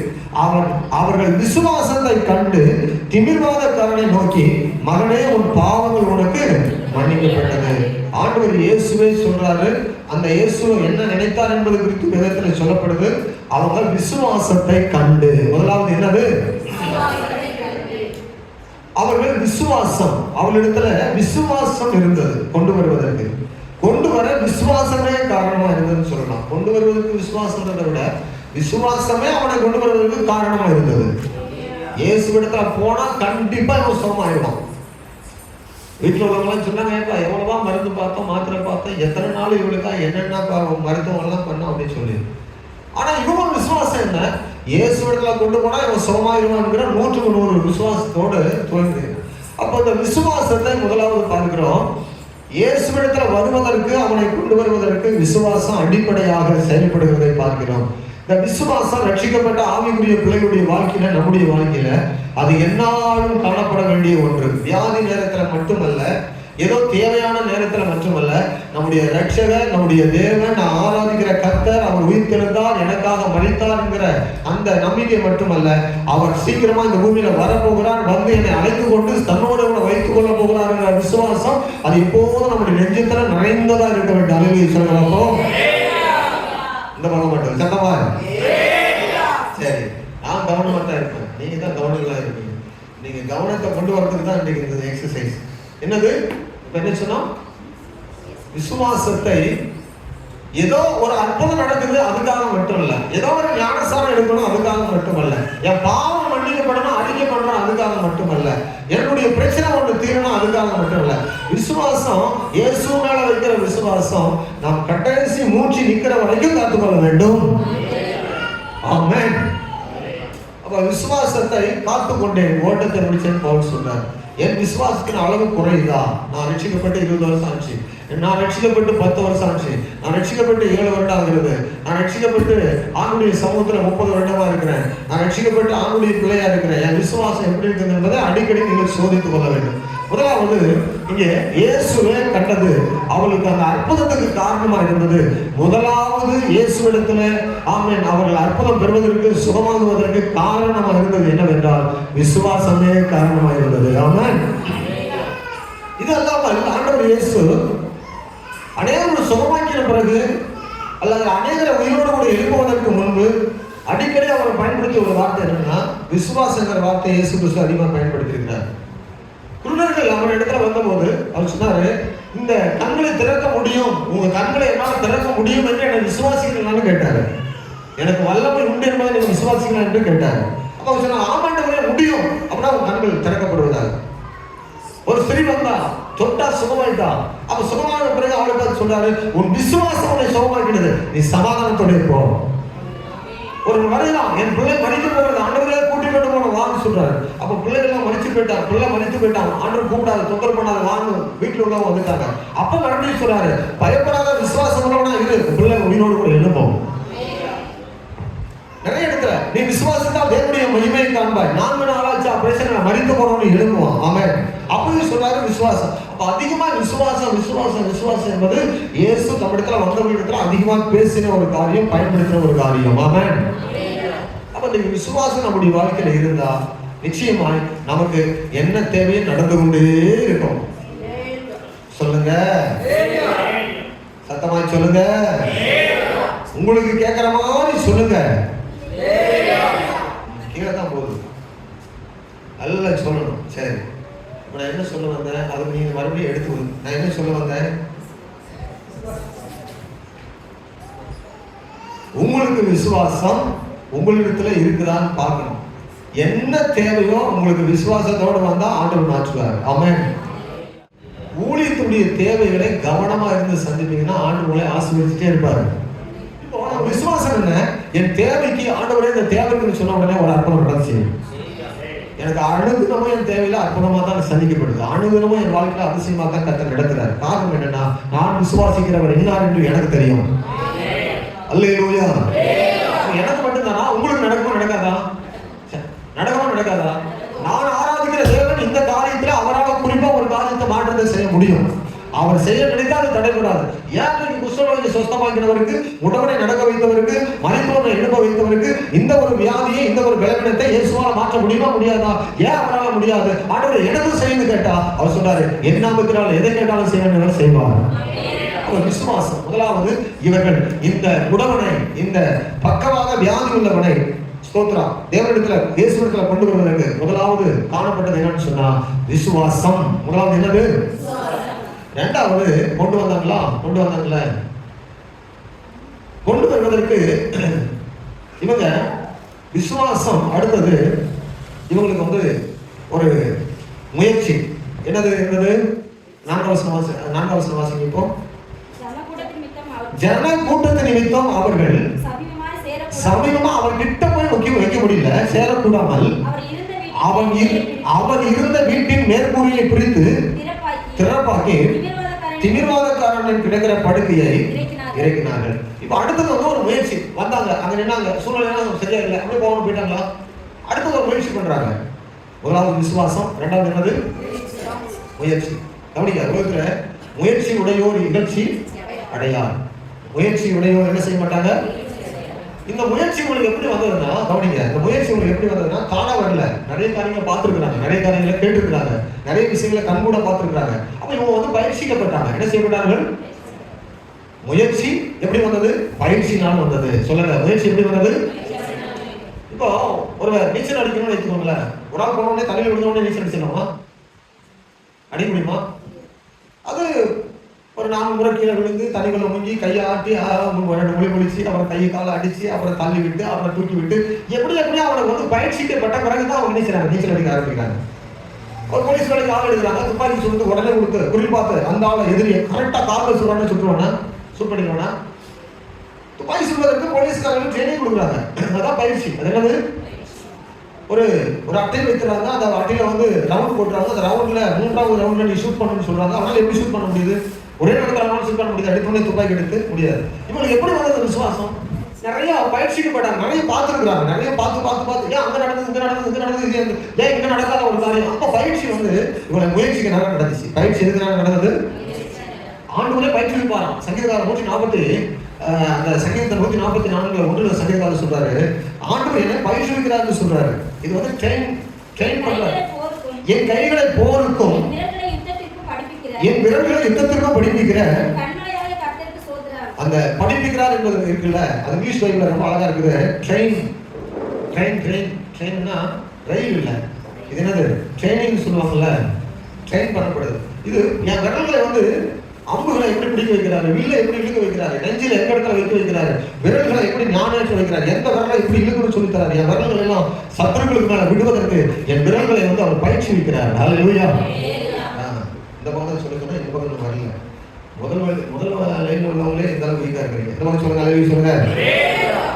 அவர்கள் விசுவாசத்தை கண்டு திமிர்வாதக்காரனை நோக்கி, மகனே, உன் பாவங்கள் உனக்கு மன்னிக்கப்பட்டது. ஆண்டவர் இயேசுவே சொல்றாரு. அந்த இயேசு என்ன நினைத்தார் என்பது குறித்து வேதத்தில் சொல்லப்படுது. அவங்க விசுவாசத்தை கண்டு. முதலாவது என்னது? அவர்கள் விசுவாசம், அவளிடத்துல விசுவாசம் இருந்தது. கொண்டு வர விசுவாசமே காரணமா இருந்ததுன்னு சொல்லலாம். கொண்டு வருவதற்கு விசுவாசத்தை விட விசுவாசமே அவனை கொண்டு வருவதற்கு காரணமா இருந்தது. இயேசுவிடத்துல போனா கண்டிப்பா இவன் சுகமாயிடுவான். வீட்டில் உள்ளவங்களாம் சொன்னாங்க, எவ்வளவா மருந்து பார்த்தோம், மாத்திரை பார்த்தோம், எத்தனை நாள் இவளுக்கா என்னென்ன மருத்துவம் எல்லாம் பண்ணோம் அப்படின்னு சொல்லி. ஆனா இவங்க விசுவாசம் என்ன? இயேசுவிடத்துல கொண்டு போனா இவன் சுகமாயிருவான்ங்கிற 100க்கு 100 விசுவாசத்தோடு தோன்றி. அப்போ இந்த விசுவாசத்தை முதலாவது பார்க்கிறோம். இயேசுவிடத்துல வருவதற்கு, அவனை கொண்டு வருவதற்கு விசுவாசம் அடிப்படையாக செயல்படுகிறதை பார்க்கிறோம். இந்த விசுவாசம் ரட்சிக்கப்பட்ட ஆவிக்குரிய பிள்ளைகளுடைய வாழ்க்கையில, நம்முடைய வாழ்க்கையில அது என்னாலும் காணப்பட வேண்டிய ஒன்று. வியாதி நேரத்துல மட்டுமல்ல, ஏதோ தேவையான நேரத்துல மட்டுமல்ல, நம்முடைய ரட்சகர், நம்முடைய தேவன், நான் ஆராதிக்கிற கர்த்தர், அவர் உயிர்த்தெழுந்தார், எனக்காக மரித்தார் என்கிற அந்த நம்பிக்கை மட்டுமல்ல, அவர் சீக்கிரமா இந்த பூமியில வரப்போகிறார், வந்து என்னை அழைத்து கொண்டு தன்னோடு வைத்துக் கொள்ள போகிறார் என்ற விசுவாசம் அது எப்போதும் நம்முடைய நெஞ்சத்துல நிறைந்ததா இருக்க வேண்டும். அலுவலி சொல்லப்போ இந்த பக்கம் மட்டும் சத்தமா. சரி, நான் கவனமா தான் இருப்பேன், நீங்க தான் கவனங்களா இருப்பீங்க. நீங்க கவனத்தை கொண்டு வரதுக்கு தான் இன்னைக்கு இந்த எக்ஸசைஸ். என்னது? இப்ப என்ன சொன்னோம்? விசுவாசத்தை ஏதோ ஒரு அற்புதம் நடக்குது அதுக்காக மட்டும் இல்ல, ஏதோ ஒரு ஞானசாரம் எடுக்கணும் அதுக்காக மட்டுமல்ல, என் பாவம் மன்னிக்கப்படணும் அறிக்கை பண்றோம் அதுக்காக மட்டுமல்ல, என்னுடைய பிரச்சனை ஒன்று தீரணும் அதுக்காக மட்டும் இல்ல. விசுவாசம், இயேசு மேல வைக்கிற விசுவாசம் நாம் கடைசி மூச்சு நிக்கிற வரைக்கும் காத்துக்கொள்ள வேண்டும். ஆமென். அப்ப விசுவாசத்தை காத்துக்கொண்டேன், ஓட்டத்தை முடிச்சேன்னு பவுல் சொன்னார். என் விசுவாசத்தின் அளவு குறையுதா? நான் ரட்சிக்கப்பட்டு 20 வருஷம் ஆச்சு, நான் ரட்சிக்கப்பட்டு 10 வருஷம் ஆச்சு, நான் ரட்சிக்கப்பட்டு 7 வருடம் ஆகிறது, நான் ரட்சிக்கப்பட்டு ஆணுடைய சமூகத்துல 30 வருடமா இருக்கிறேன், நான் ரட்சிக்கப்பட்டு ஆணுடைய பிள்ளையா இருக்கிறேன், என் விசுவாசம் எப்படி இருக்குது என்பதை அடிக்கடி நீங்கள் சோதித்துக் கொள்ள வேண்டும். முதலாவது, இங்கே இயேசுவே கண்டது அவளுக்கு அந்த அற்புதத்துக்கு காரணமா இருந்தது. முதலாவது இயேசுவிடத்துல ஆமென் அவர்கள் அற்புதம் பெறுவதற்கு, சுகமாகுவதற்கு காரணமா இருந்தது என்னவென்றால் விசுவாசமே காரணமா இருந்தது. ஆமென். இதெல்லாம் ஆண்டவர் இயேசு அநேகர் சுகமாக்கின பிறகு அல்லது அநேகரை உயிரோடு கூட எழுப்புவதற்கு முன்பு அடிக்கடி அவர் பயன்படுத்திய ஒரு வார்த்தை என்னன்னா, விசுவாசங்கிற வார்த்தை இயேசு கிறிஸ்து அதிகமாக பயன்படுத்தியிருக்கிறார். குருடர்கள் அவர் இடத்துல வந்தபோது அவர் சொன்னாரு, இந்த கண்களை திறக்க முடியும், உங்க கண்களை என்னால் திறக்க முடியும் என்று என்னை விசுவாசிக்கிறீங்களான்னு கேட்டாரு. எனக்கு வல்லமை உண்டு என்பதை நீங்க விசுவாசிக்கலாம் என்று கேட்டாரு. அப்ப சொன்ன ஆமாண்டவரே முடியும் அப்படின்னா உங்க கண்கள் திறக்கப்படுவதாக. ஒரு ஸ்திரீ வந்தா தொட்டா சுகமாயிட்டா. அப்ப சுகமான பிறகு அவளுக்கு சொல்றாரு, உன் விசுவாசம் உன்னை சுகமாக்கிடுது, நீ சமாதானத்தோட போ. ஒரு வருகிறான், என் பிள்ளை மறித்து போகிறது, ஆண்டவரே கூட்டி கொண்டு போன வான்னு சொல்றாரு. அப்ப பிள்ளைகள்லாம் மறிச்சு போயிட்டான், பிள்ளை மறித்து போயிட்டான், ஆண்டவர் கூப்பிடாத, தொந்தரவு பண்ணாத வான்னு வீட்டுல உள்ளவங்க வந்துட்டாங்க. அப்ப மறுபடியும் சொல்றாரு, பயப்படாத விசுவாசம் உள்ளவனா இரு, பிள்ளை உயிரோடு கூட எழுப்போம். நிறைய இடத்துல நீ விசுவாசத்தால் தேவனுடைய மகிமையை காண்பாய். 4 நாளாச்சு ஆபரேஷன் மறித்து போனவனு எழுப்புவான். ஆமென். அப்படி சொல்றாரு விசுவாசம். அப்ப அதிகமா விசுவாசம் விசுவாசம் விசுவாசம் என்பது இயேசு தமிழத்துல வந்தவர்களிடத்துல அதிகமா பேசின ஒரு காரியம், பயன்படுத்தின ஒரு காரியம். ஆமென். அப்ப நீங்க விசுவாசம் நம்முடைய வாழ்க்கையில இருந்தா நிச்சயமாய் நமக்கு என்ன தேவையோ நடந்து கொண்டே இருக்கும். சொல்லுங்க, சத்தமாய் சொல்லுங்க, உங்களுக்கு கேட்கிற மாதிரி சொல்லுங்க. கீழதான் போகுது, நல்லா சொல்லணும். சரி, இப்ப நான் என்ன சொல்ல வந்தேன், அது நீங்க மறுபடியும் எடுத்து. நான் என்ன சொல்ல வந்தேன், உங்களுக்கு விசுவாசம் உங்களிடத்துல இருக்குதான்னு பார்க்கணும். என்ன தேவையோ உங்களுக்கு விசுவாசத்தோடு வந்தா ஆண்டவர் மாற்றுவார். ஆமென். ஊழியத்துடைய தேவைகளை கவனமா இருந்து சந்திப்பீங்கன்னா ஆண்டவர் உங்களை ஆசீர்வதிச்சுட்டே இருப்பாரு. விசுவாசம் என்ன, என் தேவைக்கு ஆண்டவரே இந்த தேவைக்குன்னு சொன்ன உடனே ஒரு அர்ப்பணம் நடந்துச்சு. எனக்கு அனுதினமும் என் தேவையில அற்புதமா தான் சந்திக்கப்படுது. அனுதினமும் என் வாழ்க்கையில அதிசயமா தான் கர்த்தர் நடத்துறாரு. காரணம் என்னன்னா, நான் விசுவாசிக்கிறவர் என்னார் என்று எனக்கு தெரியும். அல்லேலூயா. எனக்கு மட்டும்தானா, உங்களுக்கு நடக்குமா நடக்காதா? நடக்குமா நடக்காதா? நான் ஆராதிக்கிற தேவன் இந்த காரியத்துல அவரால் குறிப்பா ஒரு காரியத்தை மாற்றத்தை செய்ய முடியும். அவர் செய்ய நினைத்தா அது தடைபடாது. ஏன் குஷ்டரோகி சொஸ்தமாக்கிறவருக்கு, உடம்பை நடக்க வைத்தவருக்கு, மறைத்தோரை எழுப்ப வைத்தவருக்கு இந்த ஒரு வியாதியை, இந்த ஒரு பலவீனத்தை இயேசுவால் மாற்ற முடியுமா முடியாதா? ஏன் அவரால் முடியாது? ஆண்டவர் எனக்கு செய்யணும்னு கேட்டா அவர் சொல்றாரு, என் நாமத்தினால் எதை கேட்டாலும் செய்யணும் செய்வார். அவர் விசுவாசம். முதலாவது இவர்கள் இந்த உடவனை, இந்த பக்கவாத வியாதி உள்ளவனை ஸ்தோத்திரம் தேவனிடத்துல இயேசுவிடத்துல கொண்டு வருவதற்கு முதலாவது காணப்பட்டது என்னன்னு சொன்னா விசுவாசம். முதலாவது என்னது? இரண்டாவது கொண்டு வந்தாங்களா? கொண்டு வந்தாங்கள கொண்டு வருவதற்கு இவங்க விசுவாசம். அடுத்தது இவங்களுக்கு வந்து ஒரு முயற்சி. என்னது என்னது? 4வது வசனம் வாசிங்க. இப்போ ஜன கூட்டத்து நிமித்தம் அவர்கள் சமீபமா அவர் கிட்ட போய் வைக்க முடியல, சேரக்கூடாமல் அவர் இருந்த வீட்டின் மேற்கூரையை பிரித்து திறப்பாக்கி திமிர்வாதக்காரன் கிடக்கிற படுக்கையை இறக்கினார்கள். இப்ப அடுத்தது வந்து ஒரு முயற்சி. வந்தாங்க, அங்க நின்னாங்க, சூழ்நிலை சரியா இல்லை, அப்படியே போகணும் போயிட்டாங்களா? அடுத்தது ஒரு முயற்சி பண்றாங்க. முதலாவது விசுவாசம், இரண்டாவது என்னது? முயற்சி. கவனிக்க, உலகத்துல முயற்சி உடையோர் இகழ்ச்சி அடையார். முயற்சி உடையோர் என்ன செய்ய மாட்டாங்க. இந்த முயற்சி உங்களுக்கு எப்படி வந்ததுன்னா, கவனிங்க, இந்த முயற்சி உங்களுக்கு எப்படி வந்ததுன்னா தானா வரல. நிறைய காரியங்களை பார்த்துருக்காங்க, நிறைய காரியங்களை கேட்டுருக்காங்க, நிறைய விஷயங்களை கண்கூட பார்த்துருக்காங்க. அப்ப இவங்க வந்து பயிற்சிக்கப்பட்டாங்க. என்ன செய்யப்பட்டார்கள்? முயற்சி எப்படி வந்தது? பயிற்சினால் வந்தது. சொல்லுங்க, முயற்சி எப்படி வந்தது? இப்போ ஒரு நீச்சல் அடிக்கணும்னு வச்சுக்கோங்களேன். ஒரு ஆள் போனோடனே தண்ணியில் விழுந்தோடனே நீச்சல் அடிச்சிடலாமா? அடிக்க முடியுமா? அது ஒரு 4 முறை கீழே விழுந்து தண்ணிக்குள்ள முங்கி கையை ஆட்டி 2 மொழி முடிச்சு அப்புறம் கையை காலை அடிச்சு அப்புறம் தள்ளி விட்டு அப்புறம் தூக்கி விட்டு எப்படியும் அவனுக்கு வந்து பயிற்சிக்கப்பட்ட பிறகுதான் அவங்க நினைச்சாங்க நீச்சல் அடிக்க ஆரம்பிக்கிறாங்க. ஒரு போலீஸ் வேலைக்கு ஆள் எடுக்கிறாங்க, துப்பாக்கி சுட்டு உடனே கொடுத்து குறிப்பாத்து அந்த ஆளை எதிரியை கரெக்டா காலில் சுடுறான்னு சுட்டுருவானா? சூட் பண்ணிடுவானா? துப்பாக்கி சுடுவதற்கு போலீஸ்காரர்கள் ட்ரைனிங் கொடுக்குறாங்க. அதான் பயிற்சி. அது என்னது? ஒரு அட்டையில் வைக்கிறாங்க, அந்த அட்டையில வந்து ரவுண்ட் போட்டுறாங்க. அந்த ரவுண்ட்ல 3வது ரவுண்ட்ல நீ ஷூட் பண்ணணும்னு சொல்றாங்க. அவனால எப்படி ஷூட் பண்ண முடியுது? ஒரே நேரத்தில் அவனால ஷூட் பண்ண முடியாது, அடிப்படை துப்பாக்கி எடுத்து முடியாது. இவங்களுக்கு எப்படி வந்தது விசுவாசம்? நிறைய பயிற்சிக்கப்பட்டாங்க, நிறைய பார்த்துருக்குறாங்க, நிறைய பார்த்து ஏன் அங்க நடந்தது, இங்க நடந்தது, ஏன் இங்க நடக்காத ஒரு காரியம். அப்ப பயிற்சி வந்து இவங்களை முயற்சிக்கு நேரம் நடந்துச்சு. பயிற்சி எதுக்கு நடந்தது? ஆண்டவரே பயிற்சிப்பாராம். சங்கீதக்காரர் 140 அந்த சங்கீதத்தை 144 சங்கீதக்காரர் சொல்றாரு, ஆண்டவர் என்ன பயிற்சிக்கிறாருன்னு சொல்றாரு. இது வந்து ட்ரெயின் பண்றாரு. என் கைகளை போருக்கும் என் விரல்களை யுத்தத்திற்கும் படிப்பிக்கிற அந்த படிப்பிக்கிறார் என்பது இருக்குல்ல, அது இங்கிலீஷ் பைபிள்ல ரொம்ப அழகா இருக்குது. ட்ரெயின்னா ரயில் இல்லை, இது என்னது? ட்ரெயினிங் சொல்லுவாங்கல்ல, ட்ரெயின் பண்ணப்படுது. இது என் விரல்களை வந்து அம்புகளை எப்படி பிடிக்க வைக்கிறாரு, வில்லை எப்படி இழுக்க வைக்கிறாரு, நெஞ்சில எந்த இடத்துல வைக்க வைக்கிறாரு, விரல்களை எப்படி ஞானேற்ற வைக்கிறாரு, எந்த விரலை எப்படி இழுக்கணும்னு சொல்லி தராரு. என் விரல்கள் எல்லாம் சத்துருக்களுக்கு மேல விடுவதற்கு என் விரல்களை வந்து அவர் பயிற்சி வைக்கிறார். ஹல்லேலூயா. இந்த பக்கம் சொல்லுங்க, இந்த பக்கம் வரல. முதல் லைன்ல உள்ளவங்களே இந்த அளவுக்கு வீக்கா இருக்கிறீங்க. இந்த மாதிரி சொல்லுங்க, ஹல்லேலூயா சொல்லுங்க.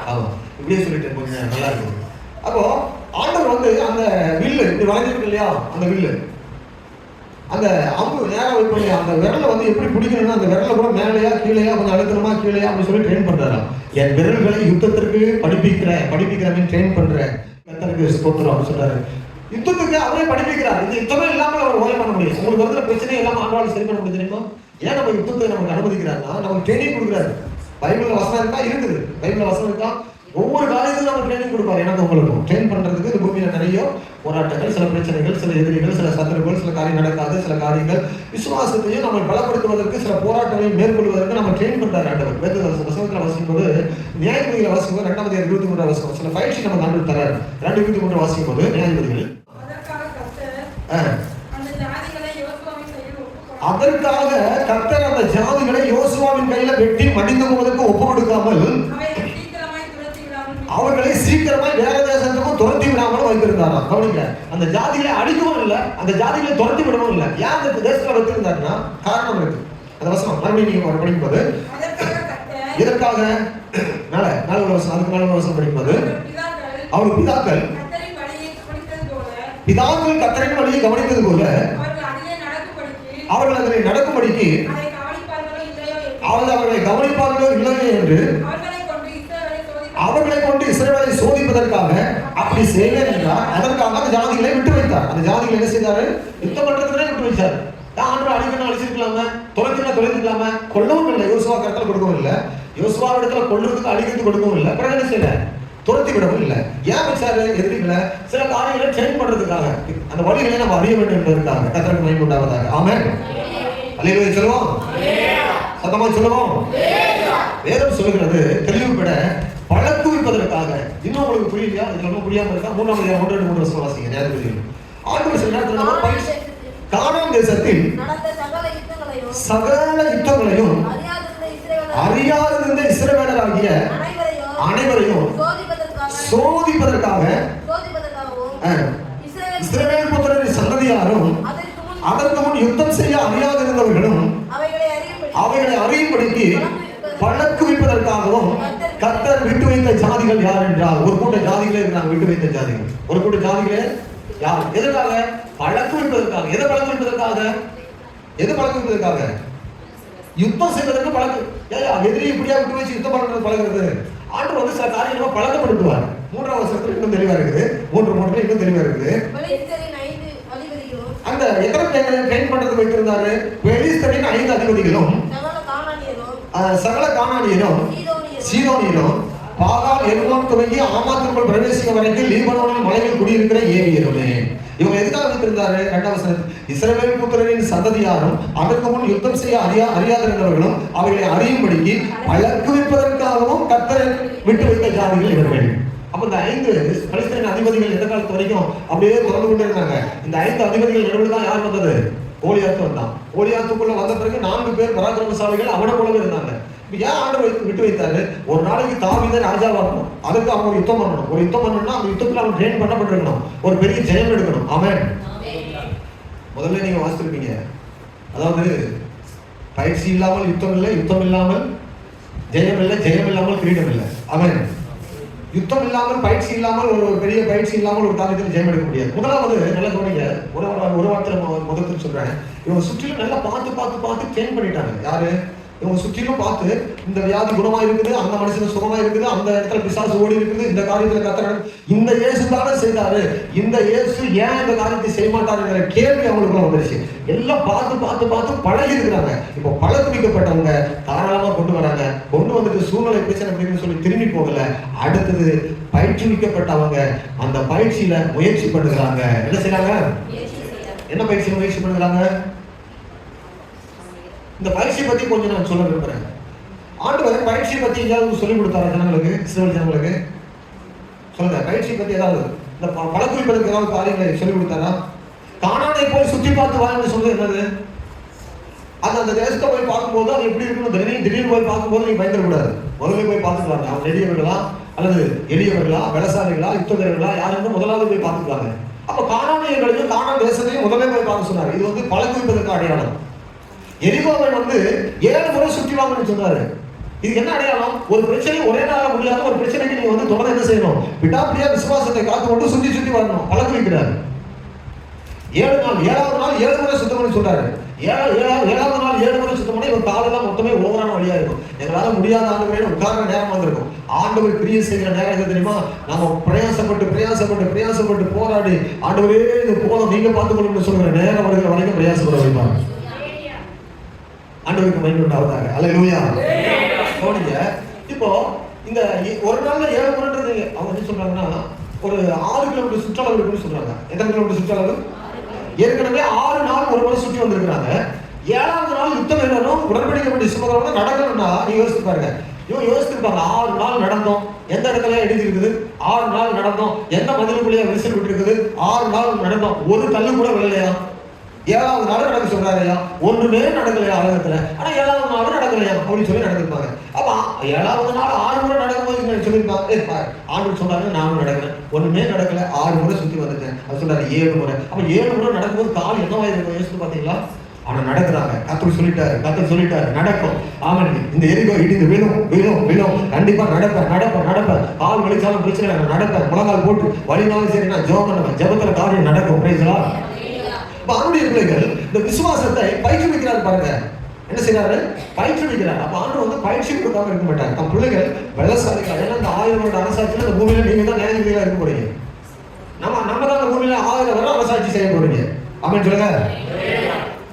ஆமா, இப்படியே சொல்லிட்டு கொஞ்சம் நல்லா இருக்கும். அப்போ ஆண்டவர் வந்து அந்த வில்லு இப்படி வளைஞ்சிருக்கு இல்லையா, அந்த வில்லு அந்த அம்பு நேரம் வைப்போம் இல்லையா, அந்த விரலை வந்து எப்படி பிடிக்கணும்னா அந்த விரலை கூட மேலையா கீழையா கொஞ்சம் அழுத்தணுமா கீழையா அப்படின்னு சொல்லி ட்ரெயின் பண்றாராம். என் விரல்களை யுத்தத்திற்கு படிப்பிக்கிறேன் ட்ரெயின் பண்றேன். கர்த்தருக்கு ஸ்தோத்திரம் அப்படின்னு சொல்றாரு. யுத்தத்துக்கு அவரே படிப்பிக்கிறார். இந்த யுத்தமே இல்லாமல் அவர் ஓய பண்ண முடியும். உங்களுக்கு வந்து பிரச்சனை இல்லாம ஆண்டவரால் சரி பண்ண முடியும் தெரியுமா? ஏன் நம்ம யுத்தத்தை நமக்கு அனுமதிக்கிறாருன்னா நமக்கு ட்ரைனிங் கொடுக்குறாரு. பைபிள்ல வசனம் இருக்கா, இருக்குது. பைபிள்ல வசனம் இருக்கா, ஒவ்வொரு காரியத்திலும் நம்ம ட்ரைனிங் கொடுப்பாரு. எனக்கு உங்களுக்கும் ட்ரெயின் பண்றதுக்கு இந்த பூமியில நிறைய போராட்டங்கள், சில பிரச்சனைகள், சில எதிரிகள், சில சத்துருக்கள், சில காரியம் நடக்காது, சில காரியங்கள் விசுவாசத்தையும் நம்ம பலப்படுத்துவதற்கு சில போராட்டங்களையும் மேற்கொள்வதற்கு நம்ம ட்ரெயின் பண்றாரு ஆண்டவர். வேத வசனத்துல வாசிக்கும்போது, நியாயபதிகளை வாசிக்கும்போது 2:23 வசனம் சில பயிற்சி நம்ம ஆண்டவர் தராரு. 2:23 வாசிக்கும்போது நியாயபதிகள் அதற்காக கர்த்தர் அந்த ஜாதிகளை யோசுவாவின் கையில வெட்டி மடிந்து போவதற்கு ஒப்பு கொடுக்காமல் அவர்களை சீக்கிரமா வேற தேசத்துக்கும் துரத்தி விடாமல் வைத்திருந்தாராம். கவனிங்க, அந்த ஜாதிகளை அடிக்கவும் இல்லை, அந்த ஜாதிகளை துரத்தி விடவும் இல்லை. ஏன் அந்த தேசத்துல வைத்திருந்தாருன்னா காரணம் இருக்கு. அந்த வசனம் மறுபடியும் நீங்க படிக்கும்போது இதற்காக நாலு வருஷம் அதுக்கு 4 வருஷம் படிக்கும்போது அவர் பிதாக்கள் கர்த்தரின் வழியை கவனித்தது போல அவர்கள் அதனை நடக்கும்படிக்கு அவர்களை கவனிப்பார்களோ இல்லையோ என்று அவர்களை கொண்டு இஸ்ரவேலை சோதிப்பதற்காக அப்படி செய்வேன் என்றார். அதற்காக அந்த ஜாதிகளை விட்டு வைத்தார். அந்த ஜாதிகளை என்ன செய்தாரு? யுத்தம் பண்றதுக்குனே விட்டு வச்சார். ஆண்டு அடிக்கணும் அழிச்சிருக்கலாம, தொலைக்கலாம, கொல்லவும் இல்லை. யோசுவா கருத்துல கொடுக்கவும் இல்லை, யோசுவா இடத்துல கொல்றதுக்கு அழிக்கிறது கொடுக்கவும் இல்லை. அப்புறம் என்ன செய்யல? துரத்தி விடவும் இல்லை. ஏன் வச்சாரு? எதிரிகளை சில காரியங்களை ட்ரெயின் பண்றதுக்காக, அந்த வழிகளை நம்ம அறிய வேண்டும் என்பதற்காக. கர்த்தருக்கு மகிமை உண்டாவதாக. ஆமென். அல்லேலூயா சொல்லுவோம், சத்தமா சொல்லுவோம். வேதம் சொல்லுகிறது தெளிவுபட பழக்குவிப்பதற்காக. இன்னும் உங்களுக்கு புரியலையா? இது ரொம்ப புரியாம இருக்கா? 3 வருஷம் வாசிங்க. நேரத்தில் ஆண்டவர் சில நேரத்தில் கானான் தேசத்தில் சகல யுத்தங்களையும் அறியாதிருந்த இஸ்ரவேலராகிய அனைவரையும் சோதிப்பதற்காக இஸ்ரவேல் புத்திரரின் சந்ததியாரும் அதற்கு முன் யுத்தம் செய்ய அறியாதிருந்தவர்களும் அவைகளை அறியும்படிக்கு பழக்குவிப்பதற்காகவும் கர்த்தர் விட்டு வைத்த ஜாதிகள் யார் என்றால், ஒரு கூட்ட ஜாதிகளே இருக்கிறாங்க. விட்டு வைத்த ஜாதிகள் ஒரு கூட்ட ஜாதிகளே யார்? எதற்காக? பழக்குவிப்பதற்காக. எதை பழக்குவிப்பதற்காக? யுத்தம் செய்வதற்கு பழக்கு. எதிரி இப்படியா விட்டு வச்சு யுத்தம் பண்றது பழகிறது. ஆண்டவர் வந்து சில காரியங்களை பழக்கப்படுத்துவார். 3ஆம் வசனத்துல இன்னும் தெளிவா இருக்குது. 3 இன்னும் தெளிவா இருக்குது. அந்த எத்தனை ட்ரெயின் பண்றது வைத்திருந்தாரு? பெலிஸ்தரின் 5 அதிபதிகளும் சகல கானானியரும் சீதோனியரும் பாகால் எர்மோன் துவங்கி ஆமாத்துக்குள் பிரவேசிக்க வரைக்கும் லீபனோனின் மலையில் குடியிருக்கிற ஏவியருமே. இவங்க எதுக்காக வைத்திருந்தாரு? 2ஆம் வசனம், இஸ்ரவேல் புத்திரரின் சந்ததியாரும் அதற்கு முன் யுத்தம் செய்ய அறியாதிருந்தவர்களும் அவைகளை அறியும்படிக்கு பழக்குவிப்பதற்காகவும் கர்த்தரை விட்டு வைத்த ஜாதிகள் இவர்கள். அப்ப இந்த 5 பலிஸ்தீன அதிபதிகள் எந்த காலத்து வரைக்கும் அப்படியே தொடர்ந்து கொண்டே இருந்தாங்க. இந்த 5 அதிபதிகள் நடுவில் தான் யார் வந்தது? கோலியாத்து வந்தான். கோலியாத்துக்குள்ள வந்த பிறகு 4 பேர் பராக்கிரமசாலிகள் அவனை போலவே இருந்தாங்க. ஏன் ஆண்டவர் விட்டு வைத்தாரு? ஒரு நாளைக்கு தாவீதை ராஜாவா இருக்கணும், அதுக்கு அவங்க யுத்தம் பண்ணணும். ஒரு யுத்தம் பண்ணணும்னா அந்த யுத்தத்துல அவன் ட்ரெயின் பண்ணப்பட்டிருக்கணும், ஒரு பெரிய ஜெயம் எடுக்கணும். ஆமென். முதல்ல நீங்க வாசிச்சிருப்பீங்க, அதாவது பயிற்சி இல்லாமல் யுத்தம் இல்லை, யுத்தம் இல்லாமல் ஜெயம் இல்லை, ஜெயம் இல்லாமல் கிரீடம் இல்லை. ஆமென். யுத்தம் இல்லாமல் பயிற்சி இல்லாமல் ஒரு பெரிய பயிற்சி இல்லாமல் ஒரு காரியத்தில் ஜெயம் எடுக்க முடியாது. முதலாவது நல்லா கவனிங்க, ஒரு வார்த்தையில முதல்ல சொல்றேன். இவங்க சுற்றிலும் நல்லா பார்த்து ட்ரெயின் பண்ணிட்டாங்க. யாரு? இவங்க சுற்றிலும் பார்த்து இந்த வியாதி குணமா இருக்குது, அந்த மனுஷன் சுகமா இருக்குது, அந்த இடத்துல பிசாசு ஓடி இருக்குது, இந்த காரியத்துல கர்த்தர் இந்த இயேசு தானே செய்தாரு, இந்த இயேசு ஏன் இந்த காரியத்தை செய்ய மாட்டாருங்கிற கேள்வி அவங்களுக்குள்ள வந்துருச்சு. எல்லாம் பார்த்து பழகி இருக்கிறாங்க. இப்போ பழக்குவிக்கப்பட்டவங்க தாராளமா கொண்டு வராங்க. கொண்டு வந்துட்டு சூழ்நிலை பிரச்சனை அப்படின்னு சொல்லி திரும்பி போகல. அடுத்தது பயிற்சிவிக்கப்பட்டவங்க அந்த பயிற்சியில முயற்சி பண்ணுறாங்க. என்ன செய்யறாங்க? என்ன பயிற்சி முயற்சி பண்ணுறாங்க? இந்த பயிற்சியை பத்தி கொஞ்சம் நான் சொல்ல விரும்புறேன். ஆண்டவர் பயிற்சியை பத்தி ஏதாவது சொல்லிக் கொடுத்தாரா ஜனங்களுக்கு, இஸ்ரவேல் ஜனங்களுக்கு? சொல்லுங்க, பயிற்சியை பத்தி ஏதாவது இந்த பழக்குவிப்பதற்கு ஏதாவது காரியங்களை சொல்லிக் கொடுத்தாரா? கானானை போய் சுற்றி பார்த்து வாங்க சொல்றது என்னது? அந்த தேசத்தை போய் பார்க்கும்போது அது எப்படி இருக்கணும் திடீர்னு போய் பார்க்கும்போது நீங்க பயந்துடக்கூடாது. முதல்ல போய் பார்த்துக்கலாங்க. அவங்க நெடியவர்களா அல்லது எளியவர்களா, விவசாயிகளா, யுத்தகர்களா, யாருன்னு முதலாவது போய் பார்த்துக்கலாங்க. அப்ப கானானியர்களையும் கானான் தேசத்தையும் முதல்ல போய் பார்க்க சொன்னாரு. இது வந்து பழகுவிப்பதற்கு அடையாளம். எரிகோவை 7 முறை சுற்றி வாங்கன்னு சொன்னாரு. இது என்ன அடையாளம்? ஒரு பிரச்சனை ஒரே நாள முடியாத ஒரு பிரச்சனைக்கு நீங்க தொடர்ந்து என்ன செய்யணும்? விடாப்பிடியா விசுவாசத்தை காத்து கொண்டு சுற்றி வரணும். பழக வைக்கிறாரு. 7வது நாள் 7 முறை சுத்தம் பண்ணி சொல்றாரு. 7வது நாள் 7 முறை சுத்தம் பண்ணி இவர் காலெல்லாம் மொத்தமே ஓவரான வழியா இருக்கும். எங்களால முடியாத ஆண்டவரே உட்கார்ற நேரம் வந்திருக்கும். ஆண்டவர் பிரிய செய்கிற நேரம் எது தெரியுமா? நம்ம பிரயாசப்பட்டு போராடி ஆண்டவரே இது போதும் நீங்க பார்த்துக்கணும்னு சொல்ற நேரம் வருகிற வரைக்கும் பிரயாசப்பட வைப்பாங்க. ஆண்டவருக்கு மகிமை உண்டாவதாக. அல்லேலூயா. கவனிங்க. இப்போ இந்த ஒரு நாள்ல 7 முறைன்றது அவங்க என்ன சொல்றாங்கன்னா ஒரு 6 கிலோமீட்டர் சுற்றளவு இருக்குன்னு சொல்றாங்க. எத்தனை கிலோமீட்டர் சுற்றளவு? ஏற்கனவே 6 நாள் ஒரு முறை சுற்றி வந்திருக்கிறாங்க. 7வது நாள் யுத்தம் வேணும், உடன்படிக்கப்பட்ட சுமகரோட நடக்கணும்னா நீங்க யோசிச்சு பாருங்க. யோசிச்சிருப்பாங்க. 6 நாள் நடந்தோம், எந்த இடத்துல எழுதி இருக்குது? 6 நாள் நடந்தோம், எந்த மதிலுக்குள்ளேயே விரிசல் விட்டு இருக்குது? 6 நாள் நடந்தோம், ஒரு கல்லு கூட விழலையா? 7வது நாள் நடக்க சொல்றாருயா, ஒண்ணுமே நடக்கலையா உலகத்துல? ஆனா 7வது நாள் நடக்கலையா அப்படின்னு சொல்லி நடந்திருப்பாங்க. அப்ப 7வது நாள் 6 முறை நடக்கும்போது சொல்லியிருப்பாங்க, ஆண்டு சொன்னாரு நானும் நடக்கிறேன், ஒண்ணுமே நடக்கல, 6 முறை சுத்தி வந்துட்டேன். அது சொல்றாரு 7 முறை. அப்ப 7 முறை நடக்கும்போது கால் என்னவா இருக்கும் யோசிச்சு பாத்தீங்களா? ஆனா நடக்கிறாங்க. கர்த்தர் சொல்லிட்டாரு நடக்கும். ஆமாம், இந்த எரிகோ இடிந்து விழும், கண்டிப்பா நடப்பேன். கால் வலிச்சாலும் பிரச்சனை இல்லை, நடப்பேன். முழங்கால் போட்டு வலினாலும் சரி நான் ஜெபம் பண்ணுவேன். ஜெபத்துல காரியம் நடக்கும். பிரைஸ்லா. ஆண்டுடைய பிள்ளைகள் இந்த விசுவாசத்தை பயிற்றுவிக்கிறார் பாருங்க. என்ன செய்யறாரு? பயிற்றுவிக்கிறார். அப்ப ஆண்டு பயிற்சி கொடுக்காம இருக்க மாட்டார். தம் பிள்ளைகள் வெள்ளசாலிகள். ஏன்னா இந்த 1000 வருட அரசாட்சியில் இந்த பூமியில நீங்க தான் நியாயதிபதிகளா இருக்க போறீங்க. நம்ம தான் இந்த பூமியில 1000 வருடம் அரசாட்சி செய்ய போறீங்க. அப்படின்னு சொல்லுங்க.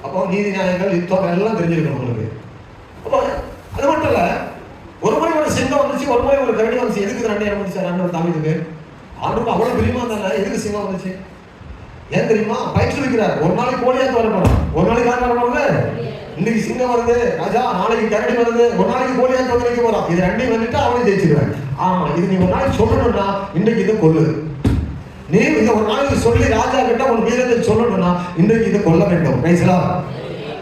அப்போ நீதி நியாயங்கள் யுத்தம் எல்லாம் தெரிஞ்சிருக்கணும் உங்களுக்கு. அப்போ அது மட்டும் இல்ல, ஒரு முறை ஒரு சிங்கம் வந்துச்சு, ஒரு முறை ஒரு கரடி வந்துச்சு. எதுக்கு ரெண்டு இடம் வந்துச்சு? ஆண்டவர் தாவீதுக்கு ஆண்டவர் அவ்வளவு பிரியமா இருந்தாங்க. எதுக்கு சிங்கம் வந்துச்சு? ஏன் தெரியுமா? பயிற்றுவிக்கிறார். ஒரு நாளைக்கு கோலியாத் வர போறான், ஒரு நாளைக்கு யார் வர போறாங்க? இன்னைக்கு சிங்கம் வருது ராஜா, நாளைக்கு கரடி வருது, ஒரு நாளைக்கு கோலியாத் வந்து வைக்க போறான். இது ரெண்டையும் வந்துட்டு அவனையும் ஜெயிச்சுக்கிறான். ஆமா, இது நீ ஒரு நாளைக்கு சொல்லணும்னா இன்றைக்கு இதை கொல்லு. நீ இதை ஒரு நாளைக்கு சொல்லி ராஜா கிட்ட உன் வீரத்தை சொல்லணும்னா இன்றைக்கு இதை கொல்ல வேண்டும். பேசலா.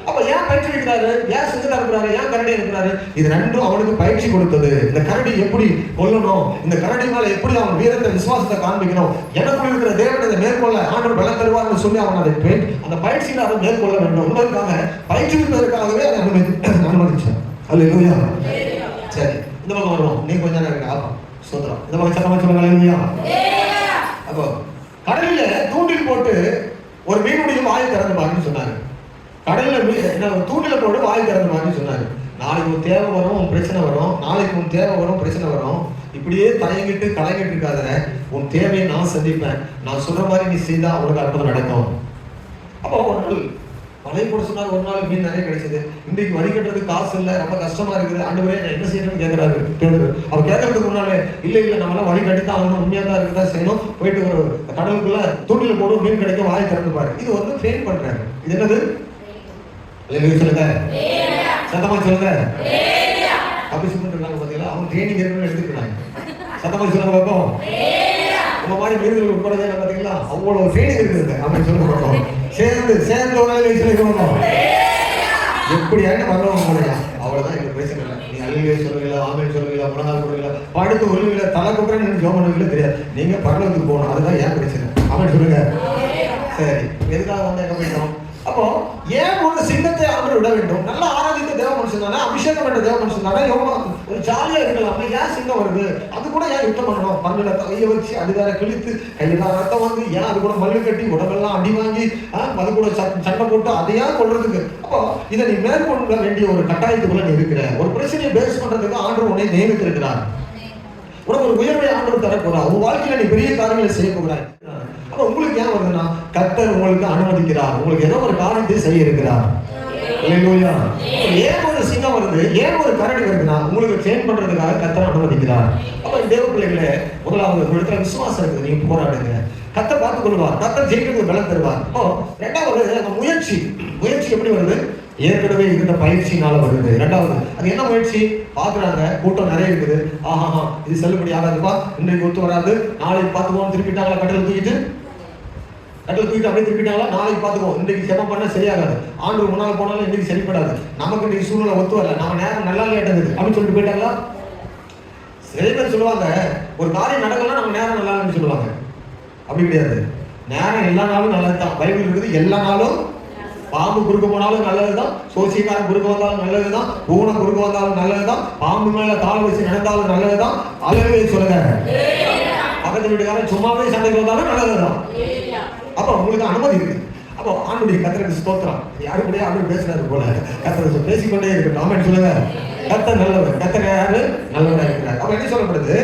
அப்ப ஏன் பயிற்சி வைக்கிறாரு? ஏன் சிங்கத்தா இருக்கிறாரு? ஏன் கரடி இருக்கிறாரு? இது ரெண்டும் அவனுக்கு பயிற்சி கொடுத்தது. இந்த கரடி எப்படி கொல்லணும், இந்த கரடி மேல எப்படி அவன் வீரத்தை விசுவாசத்தை காண்பிக்கணும், எனக்குள்ள இருக்கிற தேவன் இதை மேற்கொள்ள ஆண்டவர் பலம் தருவார்னு சொல்லி அவன் அதை அந்த பயிற்சியில அதை மேற்கொள்ள வேண்டும். உங்களுக்காக பயிற்றுவிப்பதற்காகவே அதை அனுமதிச்சார். அல்லேலூயா. சரி, இந்த பக்கம் வருவோம். நீ கொஞ்ச நேரம் ஆப்பா சோதரம் இந்த பக்கம் சத்தமா சொல்லுங்க. அல்லேலூயா. அப்போ கடலில தூண்டில் போட்டு ஒரு மீனுடைய வாயை திறந்து பாருன்னு சொன்னாரு. கடல்ல தூண்டில போட்டு வாய் திறந்து பாருன்னு சொன்னாரு. நாளைக்கு உன் தேவை வரும், உன் பிரச்சனை வரும். நாளைக்கு உன் தேவை வரும், பிரச்சனை வரும். இப்படியே தயங்கிட்டு கலங்கிட்டு இருக்காத. உன் தேவையை நான் சந்திப்பேன். நான் சொல்ற மாதிரி நீ செய்தா உனக்கு அற்புதம் நடக்கும். அப்போ ஒரு நாள் வலை போட சொன்னார். ஒரு நாள் மீன் நிறைய கிடைச்சது. இன்றைக்கு வரி கட்டுறதுக்கு காசு இல்லை, ரொம்ப கஷ்டமா இருக்குது. ஆண்டவரே நான் என்ன செய்யணும்னு கேட்கிறாரு பேதுரு. அவர் கேட்கறதுக்கு முன்னாலே இல்லை நம்மளால வழி கட்டித்தான் ஆகணும், உண்மையா தான் இருக்குதான் செய்யணும். போயிட்டு ஒரு கடலுக்குள்ள தூண்டில போடும், மீன் கிடைக்கும், வாயை திறந்து பாரு. இது ட்ரெயின் பண்றாரு. இது என்னது? சொல்லுங்க, சத்தமா சொல்லுங்க. அப்படி சொல்லிட்டு பாத்தீங்களா? அவங்க ட்ரைனிங் ஏற்கனவே எடுத்துக்கிறாங்க. சத்தமா சொல்லுங்க பார்ப்போம். உங்க மாதிரி மீன்கள் உட்பட பாத்தீங்களா? அவ்வளவு ட்ரைனிங் இருக்குது. அப்படின்னு சொல்லுங்க பார்ப்போம். சேர்ந்து ஒரு நாள் சொல்லிக்கணும். எப்படி ஆயிட்டு வரணும் போலையா? அவ்வளவுதான் எங்களுக்கு பிரச்சனை இல்லை. நீ அல்லையே சொல்லுவீங்களா, ஆமேன்னு சொல்லுவீங்களா, முழங்கால் கொடுவீங்களா, படுத்து ஒருவீங்களா, தலை குப்புறேன்னு எனக்கு ஜோம் பண்ணுவீங்களா தெரியாது. நீங்க பரலோகத்துக்கு போகணும். அதுதான் ஏன் பிரச்சனை. ஆமேன்னு சொல்லுங்க. சரி, எதுக்காக வந்து எங்க போயிட்டோம்? அப்போ ஏன் ஒரு சிங்கத்தை ஆண்டு விட வேண்டும்? நல்லா ஆராதித்த தேவ மனுஷன் தானே, அபிஷேகம் பண்ண தேவ மனுஷன் தானே, ஒரு ஜாலியா இருக்கலாம். ஏன் சிங்கம் வருது? அது கூட ஏன் யுத்தம் பண்ணணும்? பல்லுல கையை வச்சு அது வேற கிழித்து கையெல்லாம் ரத்தம் வந்து ஏன் அது கூட மல்லு கட்டி உடம்பெல்லாம் அடி வாங்கி அது கூட சண்டை போட்டு அதையா கொள்றதுக்கு? அப்போ இதை நீ மேற்கொள்ள வேண்டிய ஒரு கட்டாயத்துக்குள்ள நீ இருக்கிற. ஒரு பிரச்சனையை பேஸ் பண்றதுக்கு ஆண்டு உன்னை நியமித்து இருக்கிறார். உனக்கு ஒரு உயர்வை ஆண்டு தர போறா. உன் வாழ்க்கையில நீ பெரிய காரியங்களை செய்ய போகிறாய். அப்ப உங்களுக்கு ஏன் வருதுன்னா கர்த்தர் உங்களுக்கு அனுமதிக்கிறார். உங்களுக்கு ஏதோ ஒரு காரியத்தை செய்ய இருக்கிறார். அல்லேலூயா. ஏன் ஒரு சிங்கம் வருது, ஏன் ஒரு கரடி வருதுன்னா உங்களுக்கு ட்ரெயின் பண்றதுக்காக கர்த்தர் அனுமதிக்கிறார். அப்ப தேவ பிள்ளைகளே, முதலாவது ஒரு இடத்துல விசுவாசம் இருக்குது. நீங்க போராடுங்க, கர்த்தர் பார்த்துக் கொள்வார். கர்த்தர் ஜெயிக்கிறதுக்கு பலம் தருவார். அப்போ ரெண்டாவது அந்த முயற்சி எப்படி வருது? ஏற்கனவே இருந்த பயிற்சினால வருது. ரெண்டாவது அது என்ன முயற்சி? பாக்குறாங்க, கூட்டம் நிறைய இருக்குது. ஆஹா, இது செல்லுபடி ஆகாதுப்பா, இன்றைக்கு ஒத்து வராது, நாளைக்கு பார்த்துவோம், திருப்பிட்டாங்களா கடல் தூக்கிட்டு. கட்டில் தூக்கிட்டு அப்படியே திருப்பிட்டாங்களா, நாளைக்கு பார்த்துக்குவோம், இன்றைக்கு செம பண்ண சரியாகாது, ஆண்டு முன்னாள் போனாலும் இன்றைக்கு சரிப்படாது, நமக்கு இன்றைக்கு சூழ்நிலை ஒத்து வரல, நம்ம நேரம் நல்லா லேட்டது அப்படின்னு சொல்லிட்டு போயிட்டாங்களா? சில பேர் சொல்லுவாங்க, ஒரு காரியம் நடக்கலாம் நம்ம நேரம் நல்லா இல்லைன்னு சொல்லுவாங்க. அப்படி கிடையாது. நேரம் எல்லா நாளும் நல்லது தான். பைபிள் இருக்குது, எல்லா நாளும் பாம்பு குறுக்க போனாலும் நல்லதுதான், சோசியக்காரன் குறுக்க வந்தாலும் நல்லதுதான், பூனை குறுக்க வந்தாலும் நல்லதுதான், பாம்பு மேல கால் வச்சு நடந்தாலும் நல்லதுதான். அல்லேலூயா சொல்லுங்க. பக்கத்து வீட்டுக்காரன் சும்மாவே சண்டைக்கு வந்தாலும் நல்லதுதான். அப்ப உங்களுக்கு அனுமதி இருக்கு. அப்போ ஆண்டுடைய கர்த்தருக்கு ஸ்தோத்திரம். யாரு கூட அப்படி பேசுறாரு போல, கர்த்தர் பேசிக்கொண்டே இருக்கட்டும். ஆமென் சொல்லுங்க. கர்த்தர் நல்லவர். கர்த்தர் யாரு? நல்லவரா இருக்கிறார். அப்ப என்ன சொல்லப்படுது?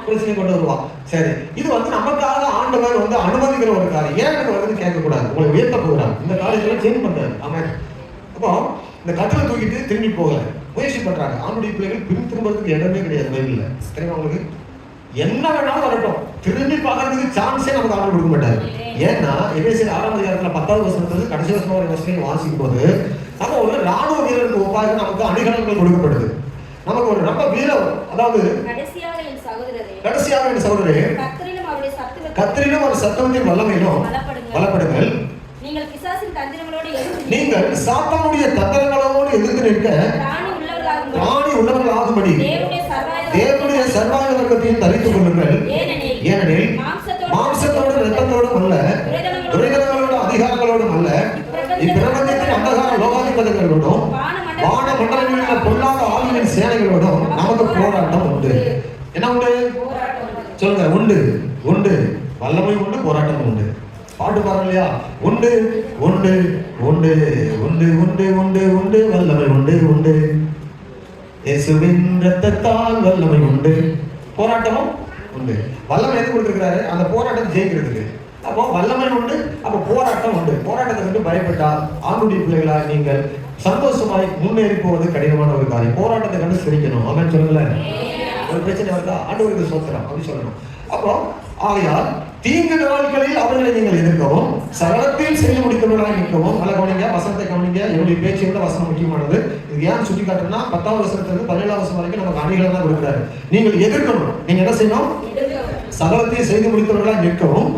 பிரச்சனை கொண்டு வருவான். சரி, இது நமக்காக ஆண்டவர் அனுமதிக்கிற ஒரு காரியம். ஏன் எனக்கு வருதுன்னு கேட்கக்கூடாது, உங்களை உயர்த்த போகிறார், இந்த காரியத்துல சேஞ்ச் பண்றாரு. ஆமா. அப்போ இந்த கட்டளை தூக்கிட்டு திரும்பி போகல, முயற்சி பண்றாங்க. ஆண்டுடைய பிள்ளைகள் பின் திரும்பறதுக்கு இடமே கிடையாது பைபிள்ல. தெரியுமா உங்களுக்கு? என்ன வேணாலும் வரட்டும், திரும்பி பார்க்கறதுக்கு சான்ஸே நமக்கு ஆண்டு கொடுக்க மாட்டாரு. ஏன்னா எபேசியர் 6ஆம் அதிகாரத்துல 10வது வசனத்துல கடைசி வசனம் வாசிக்கும் போது நம்ம ஒரு ராணுவ வீரருக்கு ஒப்பாக நமக்கு அணிகலன்கள் கொடுக்கப்படுது. நமக்கு ஒரு ரொம்ப வீரம், அதாவது கடைசியாக என் சகோதரரே, கர்த்தரிலும் அவர் சத்தத்தின் வல்லமையிலும் பலப்படுங்கள். நீங்கள் சாத்தானுடைய தந்திரங்களோடு எதிர்த்து நிற்க ராணி உள்ளவர்கள் ஆகும்படி தேவனுடைய சர்வாயுத வர்க்கத்தையும் தரித்துக் கொள்ளுங்கள். ஏனெனில் மாம்சத்தோடு இரத்தத்தோடும் அல்ல, துரைதனங்களோடு அதிகாரங்களோடும் அல்ல, இப்பிரபஞ்சத்தின் அந்தகார லோகாதிபதிகளோடும் வான மண்டலங்களில் உள்ள பொல்லாத ஆவியின் சேனைகளோடும் நமக்கு போராட்டம் உண்டு. என்ன உண்டு சொல்லுங்க? உண்டு. உண்டு. வல்லமை உண்டு, போராட்டம் உண்டு. பாட்டு பாருங்க இல்லையா? உண்டு உண்டு உண்டு உண்டு உண்டு உண்டு உண்டு வல்லமை உண்டு உண்டு, இயேசுவின் இரத்தத்தால் வல்லமை உண்டு, போராட்டமும் உண்டு. வல்லமை எது கொடுத்திருக்கிறாரு? அந்த போராட்டத்தை ஜெயிக்கிறதுக்கு. அப்போ வல்லமை உண்டு, அப்போ போராட்டம் உண்டு. போராட்டத்தை கண்டு பயப்பட்டால் ஆண்டுடைய பிள்ளைகளாய் நீங்கள் சந்தோஷமாய் முன்னேறி போவது கடினமான ஒரு காரியம். போராட்டத்தை கண்டு சிரிக்கணும். ஆமென் சொல்லுங்களேன். ஒரு பிரச்சனை வருதா, ஆண்டவருக்கு ஸ்தோத்திரம் அப்படி சொல்லணும். அப்போ ஆகையால் தீங்கு நாட்களில் அவர்களை நீங்கள் எதிர்க்கவும் சகலத்தையும் செய்து முடிக்கிறவர்களாக நிற்கவும். நல்ல கவனிங்க, வசனத்தை கவனிங்க. என்னுடைய பேச்சை விட வசனம் முக்கியமானது. இது ஏன் சுட்டி காட்டுறேன்னா 10வது வசனத்திலிருந்து 17வது வசனம் வரைக்கும் நமக்கு அணிகளை தான் கொடுக்கிறாரு. நீங்கள் எதிர்க்கணும். நீங்க என்ன செய்யணும்? சகலத்தையும் செய்து முடிக்கிறவர்களாக நிற்கவும்,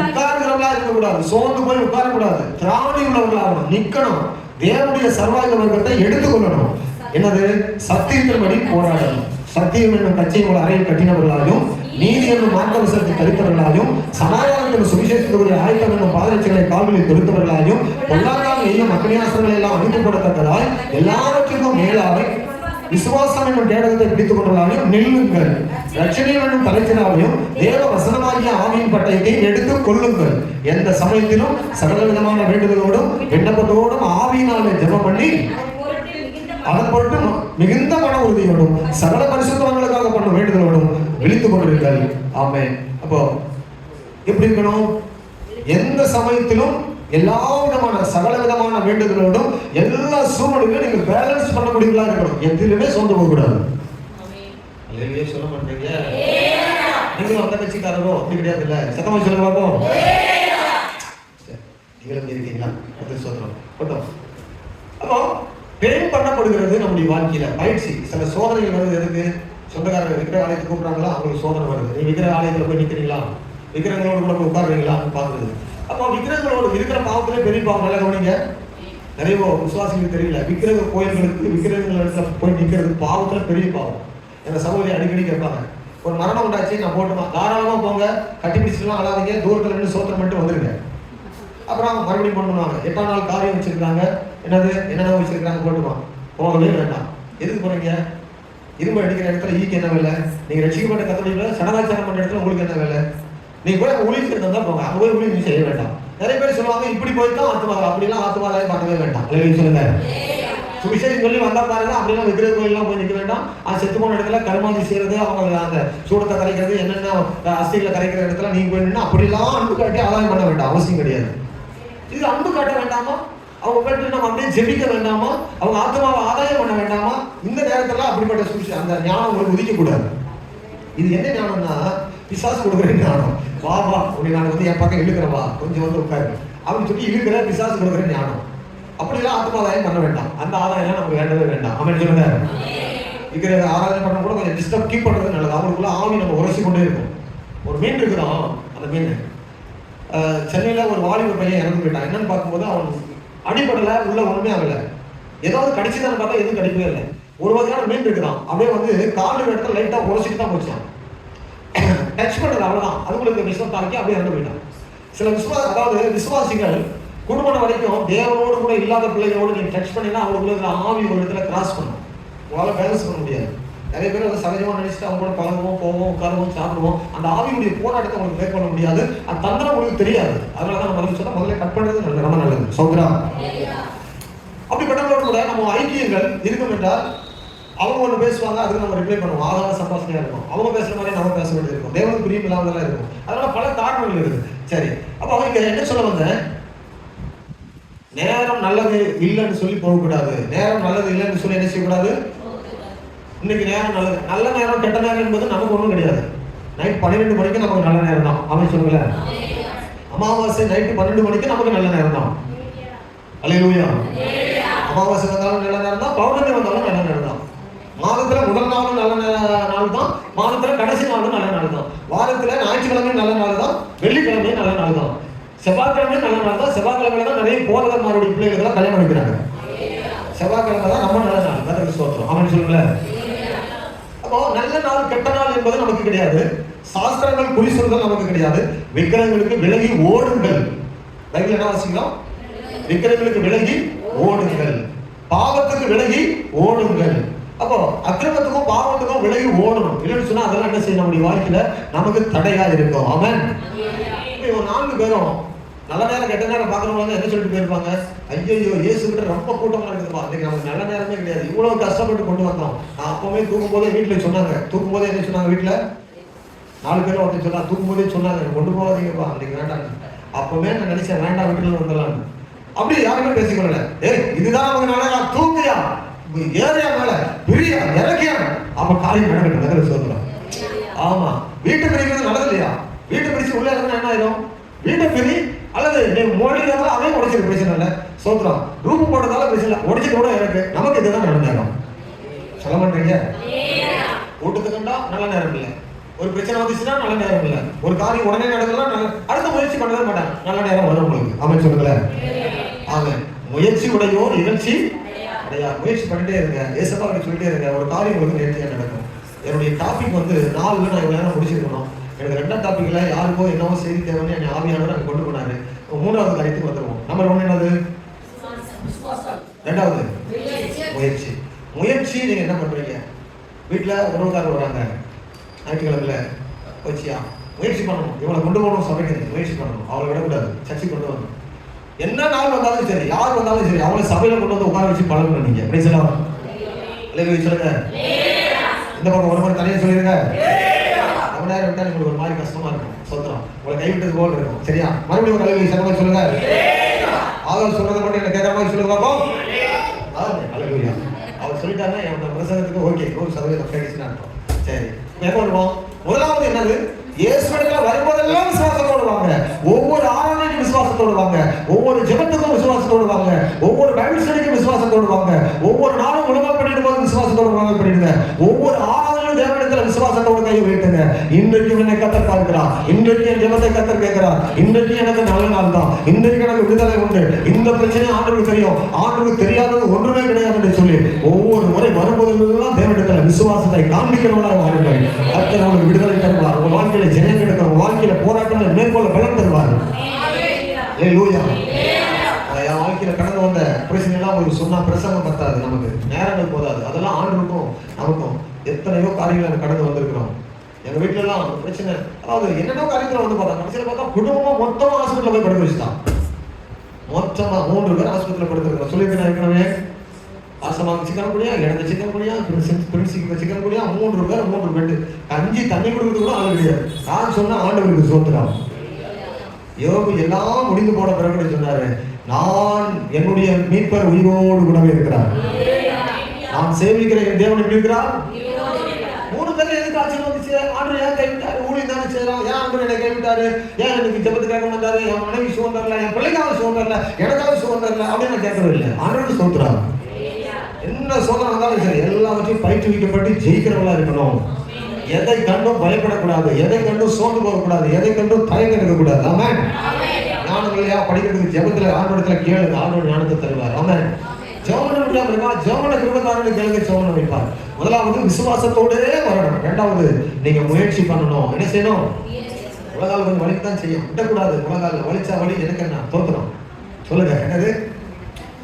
உட்கார்கிறவர்களா இருக்கக்கூடாது, சோர்ந்து போய் உட்காரக்கூடாது, திராணி உள்ளவர்களாகணும், நிற்கணும். தேவனுடைய சர்வாயுத வர்க்கத்தை எடுத்துக்கொள்ளணும். என்னது? சத்தியத்தின்படி போராடணும். சத்தியம் என்னும் கட்சியை உங்கள் அறையில் கட்டினவர்களாயும், நீதி என்னும் மார்க்கவசத்தை கழித்தவர்களாயும், சமாதானம் என்னும் சுவிசேஷத்துக்குரிய ஆயத்தம் என்னும் பாதரட்சிகளை கால்களில் தொடுத்தவர்களாயும், பொல்லாதான என்னும் அக்னியாஸ்திரங்களை எல்லாம் அழித்து போடத்தக்கதாய் எல்லாவற்றுக்கும் மேலாக விசுவாசம் என்னும் கேடகத்தை பிடித்துக் கொண்டவர்களாயும் நில்லுங்கள். ரட்சணை என்னும் தலைச்சலாவையும் தேவ வசனமாகிய ஆவியின் பட்டயத்தை எடுத்துக் கொள்ளுங்கள். எந்த சமயத்திலும் சகல விதமான வேண்டுதலோடும் விண்ணப்பத்தோடும் ஆவியினாலே ஜெபம் பண்ணி அதன் பொருட்டு மிகுந்த மன உறுதியோடும் சகல பரிசுத்தவான்களுக்காக பண்ண வேண்டுதலோடும் விழித்துக் கொண்டிருங்கள். ஆமென். அப்போ எப்படி இருக்கணும்? எந்த சமயத்திலும் எல்லா விதமான சகல விதமான வேண்டுதலோடும் எல்லா சூழ்நிலையும் நீங்க பேலன்ஸ் பண்ண முடியுங்களா இருக்கணும். எதிலுமே சோர்ந்து போக கூடாது. அல்லேலூயா சொல்ல மாட்டீங்க? நீங்களும் அந்த கட்சிக்காரரோ அப்படி கிடையாது இல்ல. சத்தமா சொல்லுங்க பாப்போம். நீங்களும் இருக்கீங்களா? அது சொல்றோம். அப்போ பெயின் பண்ணப்படுகிறது நம்முடைய வாழ்க்கையில பயிற்சி. சில சோதனைகள் வருது. எதுக்கு? சொந்தக்காரங்க விக்கிர ஆலயத்துக்கு கூப்பிடுறாங்களா, அவங்களுக்கு சோதனை வருது. நீ விக்கிர ஆலயத்துல போய் நிக்கிறீங்களா, விக்கிரங்களோடு கூட போய் உட்காருவீங்களா பாக்குறது. அப்போ விக்கிரங்களோடு இருக்கிற பாவத்திலே பெரிய பாவம். நல்லா கவனிங்க. நிறைய விசுவாசிகளுக்கு தெரியல, விக்கிரக கோயில்களுக்கு விக்கிரகங்கள் போய் நிக்கிறது பாவத்துல பெரிய பாவம். எங்க சகோதரி அடிக்கடி கேட்பாங்க, ஒரு மரணம் உண்டாச்சு நான் போட்டுமா, தாராளமா போங்க, கட்டி பிடிச்சிலாம் அழாதீங்க, தூரத்துல இருந்து சோத்திரம் பண்ணிட்டு வந்துருங்க. அப்புறம் மறுபடியும் பண்ணுவாங்க. 8ஆம் நாள் காரியம் வச்சிருக்காங்க, என்னது என்னென்ன வச்சிருக்காங்க, போட்டுமா, போகவே வேண்டாம். எதுக்கு போறீங்க? இரும்பு அடிக்கிற இடத்துல ஈக்கு என்ன வேலை? நீங்க ரசிக்கப்பட்ட கத்தோலிக்கல சடங்காச்சாரம் பண்ற இடத்துல உங்களுக்கு என்ன வேலை? நீங்க போய் ஊழி செய்யறதா தான் போங்க, அங்க போய் ஊழி நீங்க செய்ய வேண்டாம். நிறைய பேர் சொல்லுவாங்க இப்படி போய்தான் ஆத்துவாங்க, அப்படிலாம் ஆத்துவாதாயம் பண்ணவே வேண்டாம். சொல்லுங்க. சுவிசேஷம் சொல்லி வந்தா பாருங்க, அப்படிலாம் விக்கிர கோயிலாம் போய் நிற்க வேண்டாம். அது செத்து போன இடத்துல கருமாதி செய்யறது, அவங்க அந்த சூடத்தை கரைக்கிறது, என்னென்ன அஸ்திகளை கரைக்கிற இடத்துல நீங்க போய் நின்று அப்படிலாம் அன்பு காட்டி ஆதாயம் பண்ண வேண்டாம். அவசியம் கிடையாது. இது அன்பு காட்ட வேண்டாமா? அவங்க போயிட்டு நம்ம அப்படியே ஜெபிக்க வேண்டாமா? அவங்க ஆத்மாவை ஆதாயம் பண்ண வேண்டாமா? இந்த நேரத்துல அப்படிப்பட்ட சுவிசேஷம் அந்த ஞானம் உங்களுக்கு உதிக்க கூடாது. இது என்ன ஞானம்னா பிசாசு கொடுக்குற ஞானம். வா வா உன்னை நான் என் பக்கம் இழுக்கிறவா, கொஞ்சம் உட்காரு அப்படின்னு சொல்லி இழுக்கிற பிசாசு கொடுக்குற ஞானம். அப்படிலாம் ஆத்மாதாயம் பண்ண வேண்டாம். அந்த ஆதாயம் நமக்கு வேண்டவே வேண்டாம். அவன் சொல்லுங்க. இருக்கிற ஆராதனை பண்ண கூட கொஞ்சம் டிஸ்டர்ப் கீப் பண்றது நல்லது. அவங்களுக்குள்ள ஆவி நம்ம உரைச்சி கொண்டே இருக்கும். ஒரு மீன் இருக்குதான், அந்த மீன் சென்னையில் ஒரு வாலிப பையன் இறந்து போயிட்டான். என்னன்னு பார்க்கும்போது அவன் அடிப்படலை, உள்ள ஒன்றுமே ஆகலை. ஏதாவது கடிச்சுதான்னு பார்த்தா எதுவும் கடிக்கவே இல்லை. ஒரு வகையான மீன் இருக்குதான், அப்படியே வந்து காலில் இடத்துல லைட்டாக உரைச்சிட்டு தான் போச்சான். டச் பண்ணுறது அவ்வளோதான், அதுங்களுக்கு விஷம் தாக்கி அப்படியே இறந்து போயிட்டான். சில விசுவாசிகள் குடும்பம் வரைக்கும் தேவனோடு கூட இல்லாத பிள்ளைகளோடு நீங்க டச் பண்ணினா அவங்களுக்கு ஆவி ஒரு இடத்துல கிராஸ் பண்ணும், உங்களால் பேலன்ஸ் பண்ண முடியாது. நிறைய பேர் வந்து சகஜமாக நினைச்சிட்டு அவங்க கூட பழகுவோம், போவோம், உட்காருவோம், சாப்பிடுவோம். அந்த ஆவியுடைய போராட்டத்தை உங்களுக்கு மேற்கொள்ள முடியாது. அந்த தந்திரம் உங்களுக்கு தெரியாது. அதனால தான் நம்ம சொன்னா முதல்ல கட் பண்ணுறது ரொம்ப நல்லது. சௌத்ரா அப்படிப்பட்டவங்களோட கூட நம்ம ஐக்கியங்கள் இருக்கும் என்றால் அவங்க ஒன்று பேசுவாங்க, அதுக்கு நம்ம ரிப்ளை பண்ணுவோம். ஆதார சம்பாஷணையா இருக்கும். அவங்க பேசுற மாதிரி நம்ம பேச வேண்டியது இருக்கும். தேவனுக்கு பிரியம் இல்லாமதெல்லாம் இருக்கும். அதனால பல காரணங்கள் இருக்குது. சரி, அப்போ அவங்க என்ன சொல்ல வந்தேன், நேரம் நல்லது இல்லைன்னு சொல்லி போகக்கூடாது. நேரம் நல்லது இல்லைன்னு சொல்லி என்ன செய்யக்கூடாது. இன்னைக்கு நேரம் நல்லது, நல்ல நேரம் கெட்ட நேரம் என்பது நமக்கு ஒன்றும் கிடையாது. நைட் 12 மணிக்கு நமக்கு நல்ல நேரம் தான். அவன் சொல்லுங்களேன், அமாவாசை நைட்டு 12 மணிக்கு நமக்கு நல்ல நேரம் தான். அல்லேலூயா. அமாவாசை வந்தாலும் நல்ல நேரம் தான், பௌர்ணமி வந்தாலும் நல்ல நேரம் தான். மாதத்துல முதல் நாளும் நல்ல நாள் தான், மாதத்துல கடைசி நாளும் நல்ல நாள் தான். வாரத்துல ஞாயிற்றுக்கிழமை நல்ல நாள் தான், வெள்ளிக்கிழமையும் நல்ல நாள் தான், செவ்வாய்க்கிழமை நல்ல நாள் தான். செவ்வாய்க்கிழமையில தான் நிறைய போதகர்மாருடைய பிள்ளைகளுக்கெல்லாம் கல்யாணம் வைக்கிறாங்க. செவ்வாய்க்கிழமை தான் நம்ம நல்ல நாள். கர்த்தருக்கு ஸ்தோத்திரம். அவன் சொல்லுங்களேன். அப்போ நல்ல நாள் கெட்ட நாள் என்பது நமக்கு கிடையாது. சாஸ்திரங்கள் குறி சொல்கள் நமக்கு கிடையாது. விக்கிரகங்களுக்கு விலகி ஓடுங்கள். பைபிள் என்ன வாசிக்கிறோம்? விக்கிரகங்களுக்கு விலகி ஓடுங்கள், பாவத்துக்கு விலகி ஓடுங்கள். அப்போ அக்கிரமத்துக்கும் பாவத்துக்கும் விலகி ஓடணும். இல்லைன்னு சொன்னா அதெல்லாம் என்ன செய்ய நம்முடைய வாழ்க்கையில நமக்கு தடையா இருக்கும். ஆமென். இப்போ 4 பேரும் நல்ல நேரம் கெட்ட நேரம் பார்க்கறவங்க என்ன சொல்லிட்டு போயிருப்பாங்க, ஐயோ இயேசு கிட்ட ரொம்ப கூட்டமா இருக்குதுப்பா, இன்னைக்கு நமக்கு நல்ல நேரமே கிடையாது, இவ்வளவு கஷ்டப்பட்டு கொண்டு வந்தோம். நான் அப்பவே தூக்கும் போதே வீட்டுல சொன்னாங்க, தூக்கும் போதே என்ன சொன்னாங்க, வீட்டுல 4 பேரும் ஒருத்தர் சொன்னா, தூக்கும் போதே சொன்னாங்க கொண்டு போகாதீங்கப்பா, அன்னைக்கு வேண்டாம். அப்பவே நான் நினைச்சேன் வேண்டாம், வீட்டுல வந்துடலான்னு. அப்படி யாருமே பேசிக்கொள்ளல. இதுதான் அவங்க நல்ல தூங்கியா ஏரியா மேல பிரியா இறக்கியா, அப்ப காலையில் நடக்கட்டும். நகர சோதரம். ஆமா, வீட்டை பிரிக்கிறது நல்லது இல்லையா? வீட்டை பிரிச்சு உள்ள இருந்தா என்ன ஆயிடும்? வீட்டை பிரி அல்லது நீ மொழிக்கிறதால அதையும் உடைச்சிருக்கு, பிரச்சனை இல்லை. சோத்திரம். ரூம் போட்டதால பிரச்சனை, உடைச்சிட்டு கூட எனக்கு நமக்கு இதுதான் நல்ல நேரம். சொல்ல மாட்டீங்க? கூட்டத்துக்கு கண்டா நல்ல நேரம் இல்லை, ஒரு பிரச்சனை வந்துச்சுன்னா நல்ல நேரம் இல்லை, ஒரு காரியம் உடனே நடக்கலாம், அடுத்த முயற்சி பண்ணவே மாட்டாங்க, நல்ல நேரம் வரும் உங்களுக்கு. அவன் சொல்லுங்களேன். ஆமாம், முயற்சி உடையோர் இகழ்ச்சி அடையார். முயற்சி பண்ணிட்டே இருங்க, ஏசப்பா சொல்லிட்டே இருங்க, ஒரு காரியம் வந்து நேர்த்தியாக நடக்கும். என்னுடைய டாபிக் வந்து 4 நான் இவ்வளோ நேரம் முடிச்சிருக்கணும். எனக்கு 2ஆம் டாபிக்ல யாருக்கோ என்னவோ செய்தி தேவைன்னு என்னை ஆவியானவர் அங்கே கொண்டு போனாரு. 3வது காரியத்துக்கு வந்துடுவோம். நம்பர் 1 என்னது? 2வது முயற்சி. முயற்சி நீங்க என்ன பண்றீங்க? வீட்டுல உறவுக்காரர் வராங்க, ஞாயிற்றுக்கிழமையில வச்சியா முயற்சி பண்ணணும், இவங்களை கொண்டு போகணும், சபைக்கு முயற்சி பண்ணணும், அவளை விடக்கூடாது, சர்ச்சை கொண்டு வரணும். என்ன நாள் வந்தாலும் சரி, யார் வந்தாலும் சரி, அவளை சபையில கொண்டு வந்து உட்கார வச்சு பழகணும். நீங்க எப்படி சொல்லலாம்? சொல்லுங்க. இந்த பக்கம் ஒரு மாதிரி தனியாக சொல்லிருங்க. ரொம்ப நேரம் விட்டா உங்களுக்கு ஒரு மாதிரி கஷ்டமா இருக்கும். சொத்துறோம், உங்களை கைவிட்டது போல இருக்கும். சரியா? மறுபடியும் ஒரு கல்வி சொன்ன மாதிரி சொல்லுங்க. ஆதரவு சொல்றதை மட்டும் என்ன கேட்கற மாதிரி சொல்லுங்க பாப்போம். அல்லேலூயா. அவர் சொல்லிட்டாருன்னா என் பிரசங்கத்துக்கு ஓகே 100% கேட்டுச்சுன்னு அர்த்தம். சரி, எப்போ வருவோம்? முதலாவது என்னது? இயேசுவிடத்துல வரும்போதெல்லாம் விசுவாசத்தோடு வாங்க. ஒவ்வொரு ஆராதனைக்கும் விசுவாசத்தோடு வாங்க, ஒவ்வொரு ஜெபத்துக்கும் விசுவாசத்தோடு வாங்க, ஒவ்வொரு பைபிள் ஸ்டடிக்கும் விசுவாசத்தோடு வாங்க, ஒவ்வொரு நாளும் உலகம் பண்ணிடும் போது விசுவாசத்தோடு உலகம் பண்ணிடுங்க. ஒவ்வொரு ஆராதனையும் தேவனிடத்துல விசுவாசத்தோடு கையை வைத்துங்க. இன்றைக்கு என்னை கத்தர் பார்க்கிறார், இன்றைக்கு என் ஜெபத்தை கத்தர் கேட்கிறார், இன்றைக்கு எனக்கு நல்ல நாள் தான், இன்றைக்கு எனக்கு விடுதலை உண்டு, இந்த பிரச்சனை ஆண்டவருக்கு தெரியும், ஆண்டவருக்கு தெரியாதது ஒன்றுமே கிடையாது என்று சொல்லி ஒவ்வொரு முறை வரும்போதெல்லாம் தேவனிடத்துல விசுவாசத்தை காண்பிக்கிறவர்களாக வாருங்கள். கர்த்தர் உங்களுக்கு விடுதலை தருவார், உங்கள் வாழ்க்கையில ஜெயம் கிடைக்கும், உங்கள் வாழ்க்கையில போராட்டங்களை மேற்கொள்ள பலன் தருவார். அல்லேலூயா. என் வாழ்க்கையில கடந்து வந்த பிரச்சனை எல்லாம் உங்களுக்கு சொன்னா பிரசங்கம் பத்தாது, நமக்கு நேரங்கள் போதாது. அதெல்லாம் ஆண்டுக்கும் நமக்கும் எத்தனையோ காரியங்களை கடந்து வந்திருக்கிறோம். எங்க வீட்டுல எல்லாம் பிரச்சனை, அதாவது என்னென்ன காரியத்துல வந்து பார்த்தா கடைசியில பார்த்தா குடும்பமா மொத்தமா ஹாஸ்பிட்டல் போய் படுக்க வச்சுட்டான். மொத்தமா 3 பேர் ஹாஸ்பிட்டல் படுத்துருக்கோம். சொல்லியிருக்கேன் ஏற்கனவே. ஆசமாக சிக்கன் குடியா, இடந்த சிக்கன் குடியா, பிரின்சிக்கு சிக்கன் குடியா, 3 பேர் 3 பெட்டு, கஞ்சி தண்ணி கொடுக்கறது கூட ஆள் கிடையாது. நான் சொன்ன ஆண்டவருக்கு சோத்திரம். யோபு எல்லாம் முடிந்து போன பிறகு சொன்னாரு, நான் என்னுடைய மீட்பர் உயிரோடு கூடவே இருக்கிறார், நான் சேவிக்கிற என் தேவன் எப்படி இருக்கிறார். 3 பேர் எதுக்கு ஆச்சரியம் வந்துச்சு? ஆண்டு ஏன் கைவிட்டாரு? ஊழியம் தானே செய்யலாம், ஏன் ஆண்டு என்னை கைவிட்டாரு? ஏன் எனக்கு ஜெபத்து கேட்க மாட்டாரு? என் மனைவி சுகம் தரல, என் பிள்ளைக்காக சுகம் தரல, எனக்காக சுகம் தரல அப்படின்னு நான் கேட்கவே இல்லை. ஆண்டவருக்கு சோத்திரம். என்ன சோதனை வந்தாலும் சரி, எல்லாவற்றையும் பயிற்றுவிக்கப்பட்டு ஜெயிக்கிறவங்களா இருக்கணும். எதை கண்டும் பயப்படக்கூடாது, எதை கண்டும் சோர்ந்து போகக்கூடாது, எதை கண்டும் தயக்கம் இருக்கக்கூடாது. ஆமென். ஞானம் இல்லையா படிக்கிறதுக்கு ஜெபத்துல ஆண்டவரத்துல கேளுங்க, ஆண்டவர் ஞானத்தை தருவார். ஆமென். ஜெபம் முடியாம இருக்கா, ஜெபன கிருபைக்காரனுக்கு கேளுங்க, ஜெபம் வைப்பார். முதலாவது விசுவாசத்தோடே வரணும். இரண்டாவது நீங்க முயற்சி பண்ணணும். என்ன செய்யணும்? உலகால கொஞ்சம் வலிக்குதான் செய்யும், விடக்கூடாது. உலகால வலிச்சா வலி, எனக்கு என்ன தோத்திரம் சொல்லுங்க. என்னது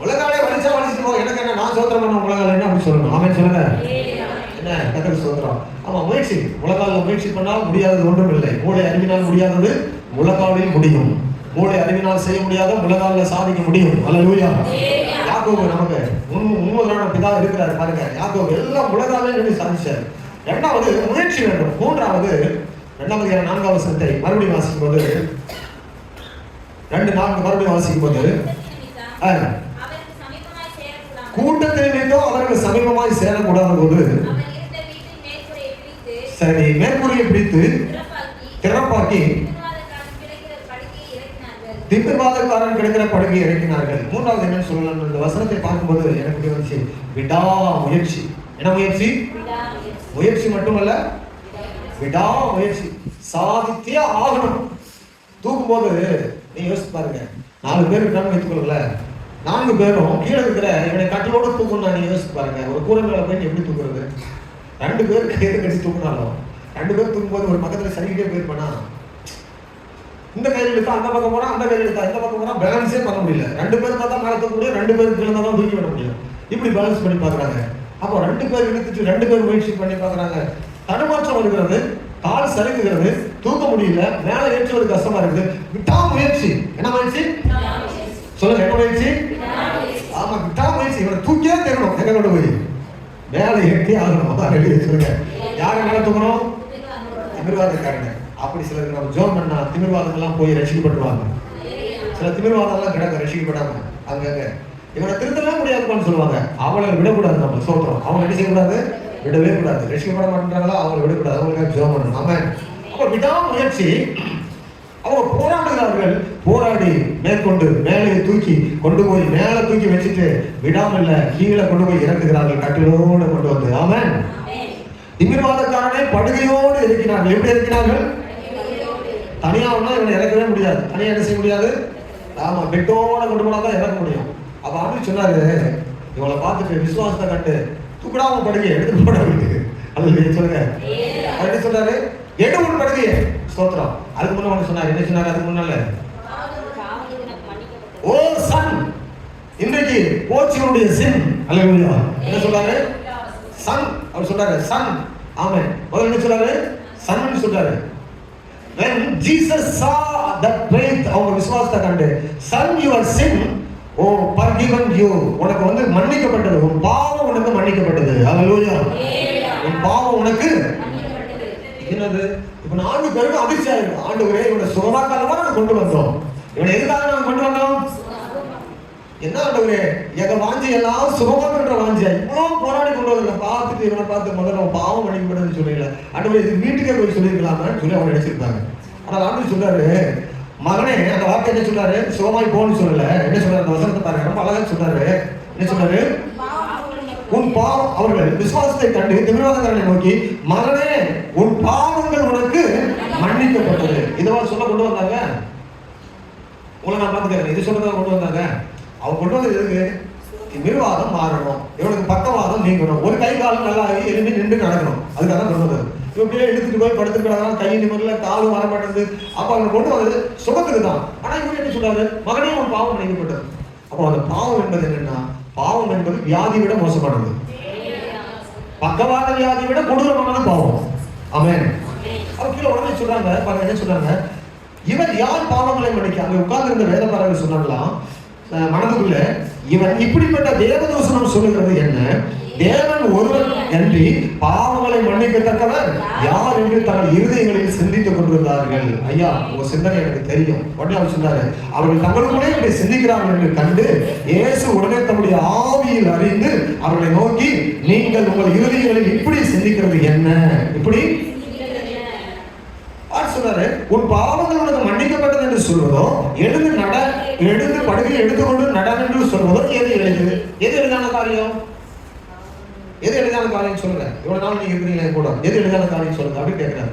உலகாலே வலிச்சா வலிச்சு போக, எனக்கு என்ன, நான் சோத்திரம் பண்ண உலகால என்ன அப்படி சொல்லணும். ஆமென் சொல்லுங்க. என்ன கத்தருக்கு சோத்திரம். ஆமா, முயற்சி. உலகால முயற்சி பண்ணால் முடியாதது ஒன்றும் இல்லை. மூளை அறிவினால் முடியாதது முழங்காலில் முடியும். மூளை அறிவினால் செய்ய முடியாத முழங்கால சாதிக்க முடியும். அல்லேலூயா. யாக்கோபு நமக்கு முன்முதலான பிதா இருக்கிறார் பாருங்க. யாக்கோபு எல்லாம் முழங்காலே நின்று சாதிச்சார். இரண்டாவது முயற்சி வேண்டும். மூன்றாவது 2 வசனத்தை மறுபடியும் வாசிக்கும் போது 2:4 மறுபடியும் வாசிக்கும் போது கூட்டத்தில் நின்றோ அவருக்கு சமீபமாய் சேரக்கூடாத போது சரி மேற்கூரையை பிடித்து திறப்பாக்கி திமிர்வாதக்காரன் கிடைக்கிற படுகையை இறக்கினார்கள். மூன்றாவது என்ன சொல்லலாம், இந்த வசனத்தை பார்க்கும்போது எனக்கு வந்துச்சு விடா முயற்சி. என்ன முயற்சி? முயற்சி மட்டுமல்ல, விடா முயற்சி. சாதித்தே ஆகணும். தூக்கும் போது நீங்க யோசிச்சு பாருங்க, 4 பேர் இருக்கான்னு வைத்துக்கொள்ள, 4 பேரும் கீழே இருக்கிற இவனை கட்டிலோட தூக்கணும். நீங்க யோசிச்சு பாருங்க, ஒரு கூரை மேல போய் எப்படி தூக்குறது? 2 பேர் கையை கடிச்சு தூக்குனாலும் 2 பேர் தூக்கும்போது ஒரு பக்கத்துல சரிக்கிட்டே போயிருப்பானா, இந்த கையில் எடுத்தா அந்த பக்கம் போனா, அந்த கையில் எடுத்தா இந்த பக்கம் போனா பேலன்ஸே பண்ண முடியல. 2 பேர் பார்த்தா மேல தூக்க முடியும், 2 பேருக்கு கீழே தான் தூக்கி விட முடியும். இப்படி பேலன்ஸ் பண்ணி பாக்குறாங்க. அப்போ 2 பேர் இழுத்துட்டு 2 பேர் முயற்சி பண்ணி பாக்குறாங்க. தடுமாற்றம் வருகிறது, கால் சறுக்குகிறது, தூக்க முடியல, மேல ஏற்றுவது கஷ்டமா இருக்குது. விட்டா முயற்சி. என்ன முயற்சி சொல்லுங்க? என்ன முயற்சி? ஆமா, விட்டா முயற்சி. இவனை தூக்கியே தரணும். எங்க கொண்டு போய் மேல ஏற்றி ஆகணும். சொல்லுங்க, யாரை மேல தூக்கணும்? திமிர்வாதக்காரங்க. அப்படி சிலருக்கு நம்ம ஜோம் பண்ணா திமிர்வாதம் எல்லாம் போய் ரசிக்கப்பட்டுருவாங்க. சில திமிர்வாதம் எல்லாம் கிடக்க ரசிக்கப்படாம அங்கங்க இவனை திருத்தவே முடியாதுன்னு சொல்லுவாங்க. அவளை விடக்கூடாது. நம்ம சோத்திரம் அவங்க என்ன செய்யக்கூடாது? விடவே கூடாது. ரசிக்கப்பட மாட்டேங்கிறாங்களா, அவங்களை விடக்கூடாது. அவங்களுக்கு ஜோம் பண்ணணும். நம்ம அப்ப விடா முயற்சி. அவங்க போராடுகிறார்கள். போராடி மேற்கொண்டு மேலே தூக்கி கொண்டு போய் மேல தூக்கி வச்சுட்டு விடாமல்ல கீழே கொண்டு போய் இறக்குகிறார்கள், கட்டிலோடு கொண்டு வந்து. ஆமென். திமிர்வாதக்காரனை படுகையோடு இருக்கிறார்கள். எப்படி இருக்கிறார்கள்? தனியா ஒண்ணா இவனை இறக்கவே முடியாது. தனியா என்ன செய்ய முடியாது? ஆமா, பெட்டோட கொண்டு போனா தான் இறக்க முடியும். அப்ப ஆண்டு சொன்னாரு, இவளை பார்த்துட்டு விசுவாசத்தை கண்டு தூக்கிடாம படுகையை எடுத்து போட வீட்டுக்கு. அது சொல்லுங்க. அவர் என்ன சொன்னாரு? எடு ஒரு படுகையை. ஸ்தோத்திரம். அதுக்கு முன்னாடி சொன்னாரு. என்ன சொன்னாரு அதுக்கு முன்னால? ஓ சன், இன்றைக்கு போச்சியுடைய சின். அல்லேலூயா. என்ன சொல்றாரு? சன். அவர் சொல்றாரு சன். ஆமென். முதல்ல என்ன சொல்றாரு? சன் சொல்றாரு. When Jesus saw that faith, அவங்க விசுவாசத்தை கண்டு, son your sin oh forgiven you, உனக்கு வந்து மன்னிக்கப்பட்டது, உன் பாவம் உனக்கு மன்னிக்கப்பட்டது. ஹalleluya. உன் பாவம் உனக்கு மன்னிக்கப்பட்டது. என்னது? இப்ப 4 பேருக்கு அதிர்ச்சி ஆயிடும். ஆண்டவரே, இவனை சுகமாக்காதவா நாங்க கொண்டு வந்தோம். இவனை எதுக்காக நாங்க கொண்டு வந்தோம்? என்ன ஆண்டவரே, எங்க வாஞ்சி எல்லாம் சுகமாக்குன்ற வாஞ்சியா இவ்வளவு போராடி கொண்டு வந்து பார்த்துட்டு இவனை பார்த்து முதல்ல பாவம் மன்னிக்கப்படுதுன்னு சொல்லல. ஆண்டவரே, இது வீட்டுக்கே போய் சொல்லியிருக்கலாமான்னு சொல்லி அவங்க நினைச்சிருப்பாங்க. ஆனால் ஆண்டு சொல்றாரு, மகனே, அந்த வார்த்தை என்ன சொல்றாரு? சுகமாய் போன்னு சொல்லல. என்ன சொல்றாரு? அந்த வசனத்தை பாருங்க, ரொம்ப அழகா சொல்றாரு. என்ன சொல்றாரு? உன் பாவம். அவர்கள் விசுவாசத்தை கண்டு திமிர்வாதக்காரனை நோக்கி, மகனே, உன் பாவங்கள் உனக்கு மன்னிக்கப்பட்டது. இதவா சொல்ல கொண்டு வந்தாங்க. உங்களை நான் பார்த்துக்கிறேன். இது சொல்றதா கொண்டு வந்தாங்க. அவங்க கொண்டு வந்தது எதுக்கு? திமிர்வாதம் மாறணும், இவனுக்கு பக்கவாதம் நீங்கணும், ஒரு கை காலம் நல்லா எழுதி நின்று நடக்கணும். அதுக்காக கொண்டு வந்தது. இப்படியே எடுத்துட்டு போய் படுத்துக்கிறாங்க, கை நிமிரல, காலும் வர மாட்டேங்குது. அப்ப அவங்க கொண்டு வந்தது சுகத்துக்கு தான். ஆனா இவங்க என்ன சொல்றாரு? மகனே, உன் பாவம் மன்னிக்கப்பட்டது. அப்போ அந்த பாவம் என்பது என்னன்னா, பாவம் என்பது வியாதி விட மோசமானது. பக்கவாத வியாதி விட கொடூரமானது பாவம். ஆமென். அவங்க கீழே உடனே சொல்றாங்க, பாருங்க என்ன சொல்றாங்க, இவர் யார் பாவங்களை மன்னிக்க? அங்க உட்கார்ந்து இருந்த வேதபாரகர் சொன்னாங்களாம் மனதுக்குள்ள, இவன் இப்படிப்பட்ட தேவதூஷணம் சொல்லுகிறது என்ன? தேவன் ஒருவன் அன்றி பாவங்களை மன்னிக்கத்தக்கவர் யார் என்று தங்கள் இருதயங்களில் சிந்தித்துக் கொண்டிருந்தார்கள். ஐயா, உங்க சிந்தனை எனக்கு தெரியும். உடனே அவர் சொன்னாரு, அவர்கள் தங்களுக்குள்ளே இப்படி சிந்திக்கிறார்கள் என்று கண்டு இயேசு உடனே தம்முடைய ஆவியில் அறிந்து அவர்களை நோக்கி, நீங்கள் உங்கள் இருதயங்களில் இப்படி சிந்திக்கிறது என்ன? இப்படி சொன்னாரு, உன் பாவங்கள் உனக்கு மன்னிக்கப்பட்டது என்று சொல்வதோ, எழுந்து படுகையை எடுத்துக்கொண்டு நட என்று சொல்வதோ எது எளிது? எது எளிதான காரியம்? எது எளிதான காரியம் சொல்லுங்க, இவ்வளவு நாள் நீங்க இருக்கிறீங்களே கூட, எது எளிதான காரியம் சொல்லுங்க அப்படின்னு கேட்கிறாரு.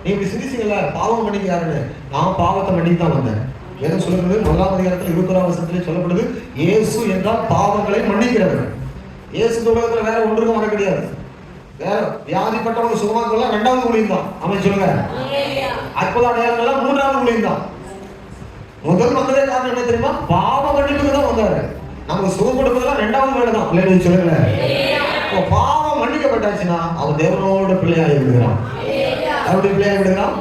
நீ இப்படி சிந்திச்சீங்கல்ல, பாவம் மன்னிக்க யாருன்னு? நான் பாவத்தை மன்னிக்க தான் வந்தேன். வேதம் சொல்லுறது 1ஆம் அதிகாரத்தில் 21ஆம் வசனத்திலே சொல்லப்படுது, இயேசு என்றால் பாவங்களை மன்னிக்கிறவர். இயேசு உலகத்துல வேற ஒன்றுக்கும் வர கிடையாது. வேற வியாதிப்பட்டவங்க சுகமாக்கலாம் 2வது ஊழியம் தான். அவன் சொல்லுங்க, அற்புத அடையாளங்கள்லாம் 3வது ஊழியம் தான். முதல் வந்ததே காரணம் என்ன தெரியுமா? பாவ மன்னிப்புக்கு தான் வந்தாரு. நமக்கு சுகம் கொடுப்பதெல்லாம் 2வது வேலை தான். இல்லைன்னு சொல்லுங்க. பாவம் மன்னிக்கப்பட்டாச்சுன்னா அவன் தேவனோட பிள்ளையாகி விடுகிறான். அவருடைய பிள்ளையாகி விடுகிறான்.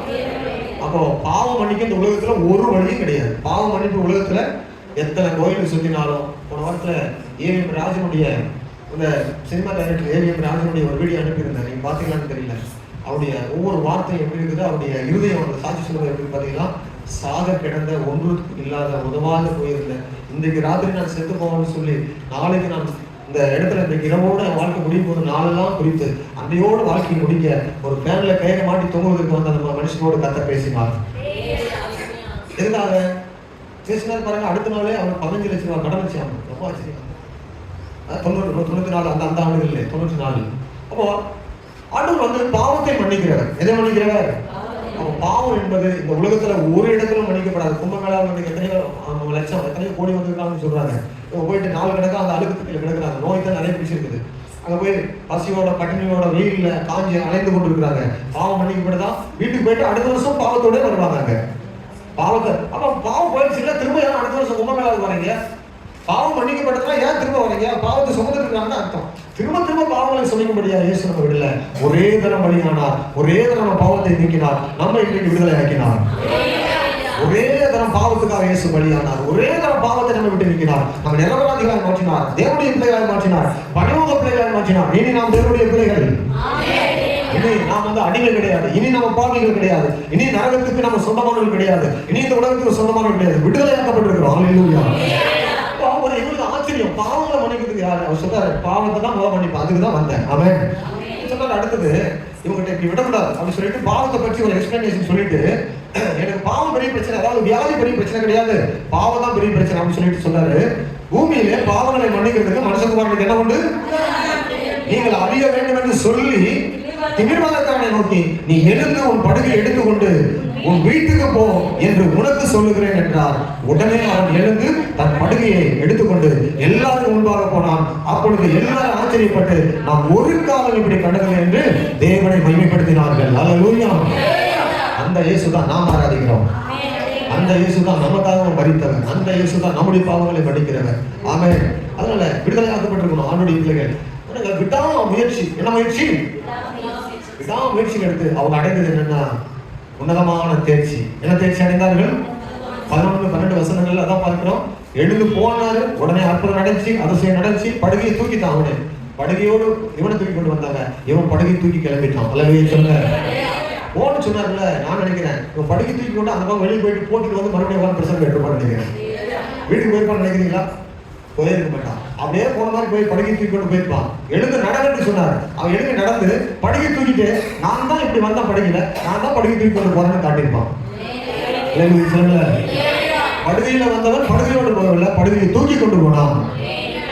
அப்போ பாவம் மன்னிக்க இந்த உலகத்துல ஒரு வழியும் கிடையாது. பாவம் மன்னிப்பு உலகத்துல எத்தனை கோயிலுக்கு சுத்தினாலும், போன வாரத்துல ஏவிஎம் ராஜனுடைய இந்த சினிமா டைரக்டர் ஏவிஎம் ராஜனுடைய ஒரு வீடியோ அனுப்பியிருந்தேன். நீங்க பாத்தீங்களான்னு தெரியல. அவருடைய ஒவ்வொரு வார்த்தையும் எப்படி இருக்குது, அவருடைய இருதயம் அந்த சாட்சி சொல்லுவது எப்படி பார்த்தீங்கன்னா, சாக கிடந்த ஒன்று இல்லாத உதவாத போயிருந்தேன், இன்றைக்கு ராத்திரி நான் செத்து போவேன்னு சொல்லி நாளைக்கு நான் இந்த இடத்துல இன்றைக்கு இரவோட வாழ்க்கை முடியும் போது நாளெல்லாம் குறித்து அன்றையோட வாழ்க்கையை முடிக்க ஒரு பேனல கையில மாட்டி தொங்குவதற்கு வந்து அந்த மனுஷனோட கத்த பேசினார். எதுக்காக பேசினார் பாருங்க. அடுத்த நாளே அவர் 15 லட்சம் ரூபாய் கடன் வச்சாங்க. ரொம்ப ஆச்சரியம். 94 அந்த ஆண்டுகள் 94. அப்போ ஆண்டவர் வந்து பாவத்தை மன்னிக்கிறவர். எதை மன்னிக்கிறவர்? பாவம் என்பது இந்த உலகத்துல ஒரு இடத்துல மன்னிக்கப்படாது. கும்பமேளாவில் எத்தனையோ லட்சம் எத்தனையோ கோடி வந்திருக்காங்கன்னு சொல்றாங்க. போயிட்டு 4 கணக்கா அந்த அழுக்கு கிடக்குறாங்க. நோய் தான் நிறைய பிடிச்சிருக்குது. அங்க போய் பசியோட பட்டினியோட வெயில்ல காஞ்சி அலைந்து கொண்டு இருக்கிறாங்க. பாவம் மன்னிக்கப்பட்டதா வீட்டுக்கு போயிட்டு அடுத்த வருஷம் பாவத்தோட வருவாங்க. பாவத்தை அப்ப பாவம் போயிடுச்சு இல்ல, திரும்ப ஏன் அடுத்த வருஷம் கும்பமேளாவுக்கு வரீங்க? பாவம் மன்னிக்கப்பட்டதுனா ஏன் திரும்ப வரீங்க? பாவத்தை சுமந்துருக்காங்கன்னு அர்த்தம். திரும்ப திரும்ப பாவங்களை சொல்லிக்கும்படியா இயேசு நம்ம விடல. ஒரே தரம் பலியானார், ஒரே தரம் பாவத்தை நீக்கினார், நம்ம இன்றைக்கு விடுதலை ஆக்கினார். ஒரே தரம் பாவத்துக்காக இயேசு பலியானார், ஒரே தரம் பாவத்தை நம்ம விட்டு நீக்கினார். நம்ம நிரபராதிகளாக மாற்றினார், தேவனுடைய பிள்ளைகளாக மாற்றினார், பணிமுக பிள்ளைகளாக மாற்றினார். இனி நாம் தேவனுடைய பிள்ளைகள். இனி நாம் வந்து அடிமை கிடையாது, இனி நம்ம பாவிகள் கிடையாது, இனி நரகத்துக்கு நம்ம சொந்தமானவர்கள் கிடையாது, இனி இந்த உலகத்துக்கு சொந்தமானவர்கள் கிடையாது, விடுதலையாக்கப்பட்டிருக்கிறோம். அல்லேலூயா. ஆச்சரியம். பாவங்களை மன்னிக்கிறதுக்கு யாரு? அவர் சொல்றாரு, பாவத்தை தான் முதல் மன்னிப்பா, அதுக்கு தான் வந்தேன். ஆமென். சொன்னாரு. அடுத்தது இவங்ககிட்ட இப்படி விடக்கூடாது அப்படின்னு சொல்லிட்டு பாவத்தை பற்றி ஒரு எக்ஸ்பிளனேஷன் சொல்லிட்டு, எனக்கு பாவம் பெரிய பிரச்சனை, அதாவது வியாதி பெரிய பிரச்சனை கிடையாது, பாவம் தான் பெரிய பிரச்சனை அப்படின்னு சொல்லிட்டு சொன்னாரு. பூமியிலே பாவங்களை மன்னிக்கிறதுக்கு மனுஷகுமாரனுக்கு என்ன உண்டு? நீங்கள் அறிய வேண்டும் என்று சொல்லி திமிர்வாதக்காரனை நோக்கி, நீ எழுந்து உன் படுகை எடுத்துக்கொண்டு உன் வீட்டுக்கு போ என்று உனக்கு சொல்லுகிறேன் என்றார். உடனே அவன் எழுந்து தன் படுகையை எடுத்துக்கொண்டு எல்லாரும் முன்பாக போனான். அப்பொழுது எல்லாரும் ஆச்சரியப்பட்டு, நாம் ஒரு காலம் இப்படி கண்டதில்லை என்று தேவனை மகிமைப்படுத்தினார்கள். அல்லேலூயா. அந்த இயேசு தான் நாம் ஆராதிக்கிறோம். அந்த இயேசு தான் நமக்காக மரித்தவர். அந்த இயேசு தான் நம்முடைய பாவங்களை மன்னிக்கிறவர். ஆமென். அதனால விடுதலையாக்கப்பட்டிருக்கணும் ஆண்டுடைய பிள்ளைகள். விடாமுயற்சி. என்ன முயற்சி? விடாமுயற்சி எடுத்து அவங்க அடைந்தது என்னன்னா உன்னதமான தேர்ச்சி. என்ன தேர்ச்சி அடைந்தார்கள்? 11-12 வசனங்கள் அதான் பார்க்கிறோம். எழுந்து போனாரு, உடனே அற்புதம் நடந்துச்சு, அதிசயம் நடந்துச்சு, படுகையை தூக்கிட்டான். அவனு படுகையோடு இவனை தூக்கி கொண்டு வந்தாங்க. இவன் படுகை தூக்கி கிளம்பிட்டான். அல்லவே சொல்ல போன்னு சொன்னார்ல. நான் நினைக்கிறேன் இவன் படுகை தூக்கி கொண்டு அந்த பக்கம் வெளியே போயிட்டு போட்டுட்டு வந்து மறுபடியும் பிரசங்கம் கேட்டுப்பான்னு நினைக்கிறேன். வீட்டுக்கு போயிருப்பான்னு நினைக்கிறீங்களா? போயிருக்க மாட்டான். அப்படியே போன மாதிரி போய் படுகை தூக்கி கொண்டு போயிருப்பான். எழுந்து நடந்து சொன்னார். அவன் எழுந்து நடந்து படுகை தூக்கிட்டு, நான் தான் இப்படி வந்த படுகையில, நான் தான் படுகை தூக்கி கொண்டு போறேன்னு காட்டியிருப்பான். படுகையில வந்தவன் படுகையோடு போகவில்லை, படுகையை தூக்கி கொண்டு போனான்.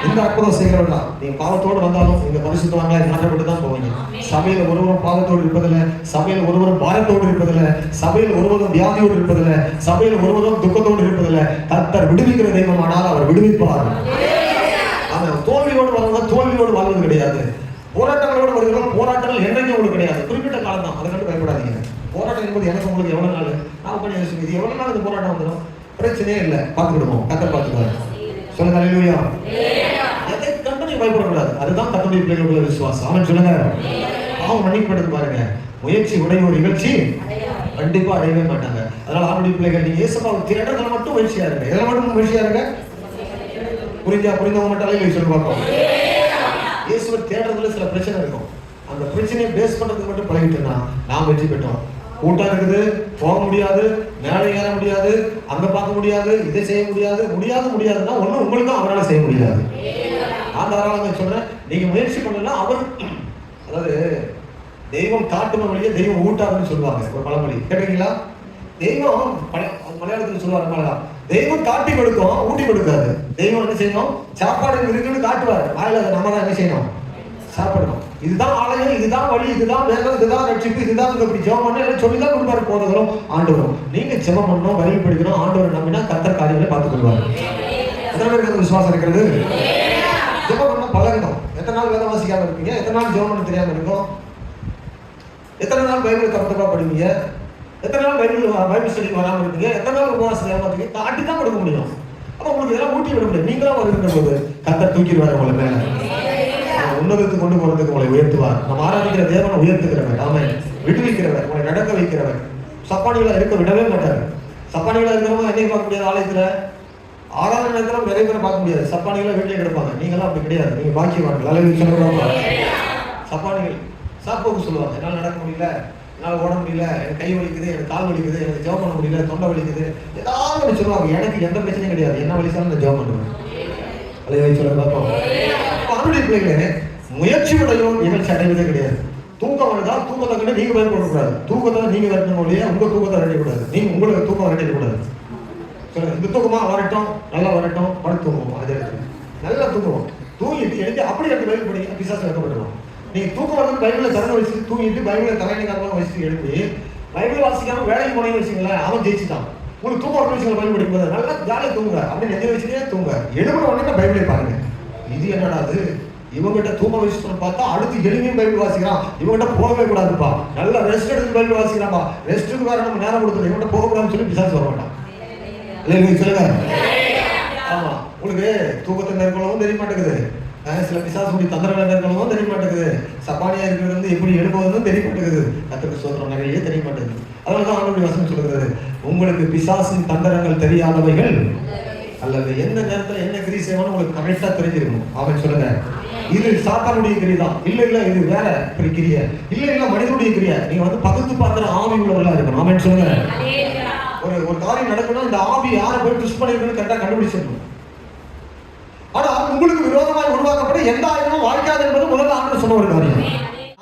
இந்த அற்புதம் செய்கிறவர்களா நீங்க பாவத்தோடு வந்தாலும் நீங்க பரிசுத்தவான்களாய் மாற்றப்பட்டு தான் போவீங்க. சபையில ஒருவரும் பாவத்தோடு இருப்பதில்லை, சபையில ஒருவரும் பாரத்தோடு இருப்பதில்லை, சபையில் ஒருவரும் வியாதியோடு இருப்பதில்லை, சபையில் ஒருவரும் துக்கத்தோடு இருப்பதில்லை. கர்த்தர் விடுவிக்கிற தெய்வமானால் அவர் விடுவிப்பார். அவன் தோல்வியோடு வரவங்க தோல்வியோடு வாழ்வது கிடையாது. போராட்டங்களோடு வருகிறோம், போராட்டங்கள் என்றைக்கும் உங்களுக்கு கிடையாது. குறிப்பிட்ட காலம் தான், அதை கண்டு பயப்படாதீங்க. போராட்டம் என்பது எனக்கு உங்களுக்கு எவ்வளவு நாள் நான் பண்ணி இது எவ்வளவு நாள் இந்த போராட்டம் வந்துடும்? பிரச்சனையே இல்லை, பார்த்துக்கிடுவோம். கர்த்தர் பார்த்துக்குவார். சொல்லுங்க அல்லேலூயா. எதை கண்டு நீ பயப்படக்கூடாது. அதுதான் கர்த்தருடைய பிள்ளைகளுக்குள்ள விசுவாசம். அவன் சொல்லுங்க, பாவம் மன்னிக்கப்படுது பாருங்க. முயற்சி உடைய ஒரு நிகழ்ச்சி கண்டிப்பா அடையவே மாட்டாங்க. அதனால ஆண்டுடைய பிள்ளைகள் நீங்க இயேசுவை தேடுறதுல மட்டும் முயற்சியா இருங்க. எதில் மட்டும் முயற்சியா இருங்க? புரிந்தவங்க மட்டும் அலையில சொல்லி பார்ப்போம். இயேசுவை தேடுறதுல சில பிரச்சனை இருக்கும். அந்த பிரச்சனையை பேஸ் பண்றதுக்கு மட்டும் பழகிட்டோம்னா நாம் வெற்றி பெற்றோம். கூட்டம் இருக்குது, போக முடியாது, மேலே ஏற முடியாது, அங்க பார்க்க முடியாது, இதை செய்ய முடியாது, முடியாதுன்னா ஒன்றும் உங்களுக்கும் அவரால் செய்ய முடியாது. நான் தாராளமாக சொல்றேன், நீங்க முயற்சி பண்ணலாம். அவர் அதாவது தெய்வம் காட்டுன வழியே தெய்வம் ஊட்டாதுன்னு சொல்லுவாங்க ஒரு பழமொழி, கேட்டீங்களா? தெய்வம் மலையாளத்தில் சொல்லுவாங்க, தெய்வம் காட்டி கொடுக்கும், ஊட்டி கொடுக்காது. தெய்வம் என்ன செய்யணும்? சாப்பாடு இருக்குன்னு காட்டுவார், வாயில நம்ம தான் என்ன செய்யணும்? சாப்பிடணும். இதுதான் ஆலயம், இதுதான் வழி, இதுதான் வேதம், இதுதான் ரட்சிப்பு, இதுதான் இப்படி ஜெபம் பண்ண எல்லாம் சொல்லிதான் கொடுப்பாரு போறதும் ஆண்டவரும். நீங்க ஜெபம் பண்ணணும், பைபிள் படிக்கணும், ஆண்டவர் நம்பினா கர்த்தர் காரியங்களை பார்த்துக் கொள்வார். எத்தனை பேருக்கு விசுவாசம் இருக்கிறது? ஜெபம் பண்ண பழகணும். எத்தனை நாள் வேதம் வாசிக்காம இருப்பீங்க? எத்தனை நாள் ஜெபம் பண்ண தெரியாம இருக்கும்? எத்தனை நாள் பைபிள் தப்பு படிப்பீங்க? எத்தனை நாள் பைபிள் ஸ்டடிக்கு வராமல் இருப்பீங்க? எத்தனை நாள் உபவாசம் செய்யாம இருப்பீங்க? காட்டி தான் கொடுக்க முடியும். அப்ப உங்களுக்கு இதெல்லாம் ஊட்டி விட முடியும். நீங்களும் வருகின்ற போது கர்த்தர் தூக்கிடுவார் உங்களை மேல, உன்னதத்துக்கு கொண்டு போறதுக்கு உங்களை உயர்த்துவார். நம்ம ஆராதிக்கிற தேவனை உயர்த்துகிறவர், ஆமென், விடுவிக்கிறவர், உங்களை நடக்க வைக்கிறவர். சப்பானிகளா இருக்க விடவே மாட்டார். சப்பானிகளா இருக்கிறவங்க என்னைக்கு பார்க்க முடியாது? ஆலயத்துல ஆராதனை நேரத்துல நிறைய பேரை பார்க்க முடியாது. சப்பானிகளா வீட்டிலே கிடப்பாங்க. நீங்களாம் அப்படி கிடையாது. நீங்க பாக்கியவான்கள். அல்லது சொல்லுவாங்க சப்பானிகள் சாப்பிட்டு சொல்லுவாங்க, என்னால் நடக்க முடியல, என்னால் ஓட முடியல, எனக்கு கை வலிக்குது, எனக்கு கால் வலிக்குது, எனக்கு ஜெபம் பண்ண முடியல, தொண்டை வலிக்குது, ஏதாவது ஒன்று சொல்லுவாங்க. எனக்கு எந்த பிரச்சனையும் கிடையாது, என்ன வலிச்சாலும் நான் ஜெபம் பண்ணுவேன். அல்லது சொல்ல பார்ப்போம். அவனுடைய பிள்ளைகளே, முயற்சியுடையோர் நிகழ்ச்சி அடைவதே கிடையாது. தூக்கம் வருதா? தூக்கத்தை கண்டு நீங்க பயன்படக்கூடாது. தூக்கத்தை நீங்க வரணும் இல்லையா? உங்க தூக்கத்தை வரக்கூடாது. நீங்க உங்களுக்கு தூக்கம் வரக்கூடாது. சொல்லுங்க, இந்த தூக்கமா வரட்டும், நல்லா வரட்டும், படுத்து தூங்குவோம். அதே நல்லா தூங்குவோம். தூங்கிட்டு எழுதி அப்படி எடுத்து பைபிள் படிக்க பிசாசு வைக்கப்பட்டுருவோம். நீங்க தூக்கம் வந்து பைபிளை திறந்து வச்சுட்டு தூங்கிட்டு பைபிளை தலைநகரமாக வச்சுட்டு எழுப்பி பைபிள் வாசிக்காம வேலைக்கு போனீங்கன்னு வச்சுங்களேன், அவன் ஜெயிச்சுட்டான். உங்களுக்கு தூக்கம் வரணும் வச்சுங்க, பைபிள் படிக்கும்போது நல்லா ஜாலியாக தூங்குங்க. அப்படி நெஞ்ச வச்சுட்டே தூங்க. எழுபட உடனே பைபிளை பாருங்க. இது என்னடா அது? இவங்கிட்ட தூங்க வச்சுட்டு பார்த்தா அடுத்து எளிமையும் பைபிள் வாசிக்கிறான். இவங்கிட்ட போகவே கூடாதுப்பா, நல்லா ரெஸ்ட் எடுத்து பைபிள் வாசிக்கிறான்பா, ரெஸ்ட்டுக்கு வேற நம்ம நேரம் கொடுத்துருவோம், இவங்கிட்ட போகக்கூடாதுன்னு சொல்லி பிசாசு வர மாட்டான். இல்லைங்க சொல்லுங்க. ஆமா, உங்களுக்கு தூக்கத்தை மேற்கொள்ளவும் தெரிய மாட்டேங்குது, சில பிசாசுடைய தந்திரங்களை மேற்கொள்ளவும் தெரிய மாட்டேங்குது, சப்பானியா இருக்கிறது வந்து எப்படி எழுப்புவதும் தெரிய மாட்டேங்குது, கர்த்தருக்கு ஸ்தோத்திரம் நிறைய தெரிய மாட்டேங்குது. அதனாலதான் ஆண்டவருடைய வசனம் சொல்லுகிறது, உங்களுக்கு பிசாசின் தந்திரங்கள் தெரியாதவைகள் அல்லது எந்த நேரத்துல என்ன கிரி செய்வான்னு உங்களுக்கு கரெக்டா தெரிஞ்சிருக்கணும். அவன் சொல்லுங்க, இது சாத்தானுடைய கிரியை தான். இல்ல இல்ல இது வேற கிரியை, இல்ல இல்ல மனிதனுடைய கிரியை. நீங்க வந்து பகுத்து பார்க்கிற ஆவி உள்ளவர்களா இருக்கணும். அவன் சொல்லுங்க, ஒரு காரியம் நடக்கணும், இந்த ஆவி யாரை போய் ட்விஸ்ட் பண்ணிருக்குன்னு கரெக்டா கண்டுபிடிச்சிடணும். ஆனா உங்களுக்கு விரோதமாக உருவாக்கப்பட்ட எந்த ஆயுதமும் வாழ்க்காது என்பது முதல்ல ஆண்டு சொன்ன ஒரு காரியம்.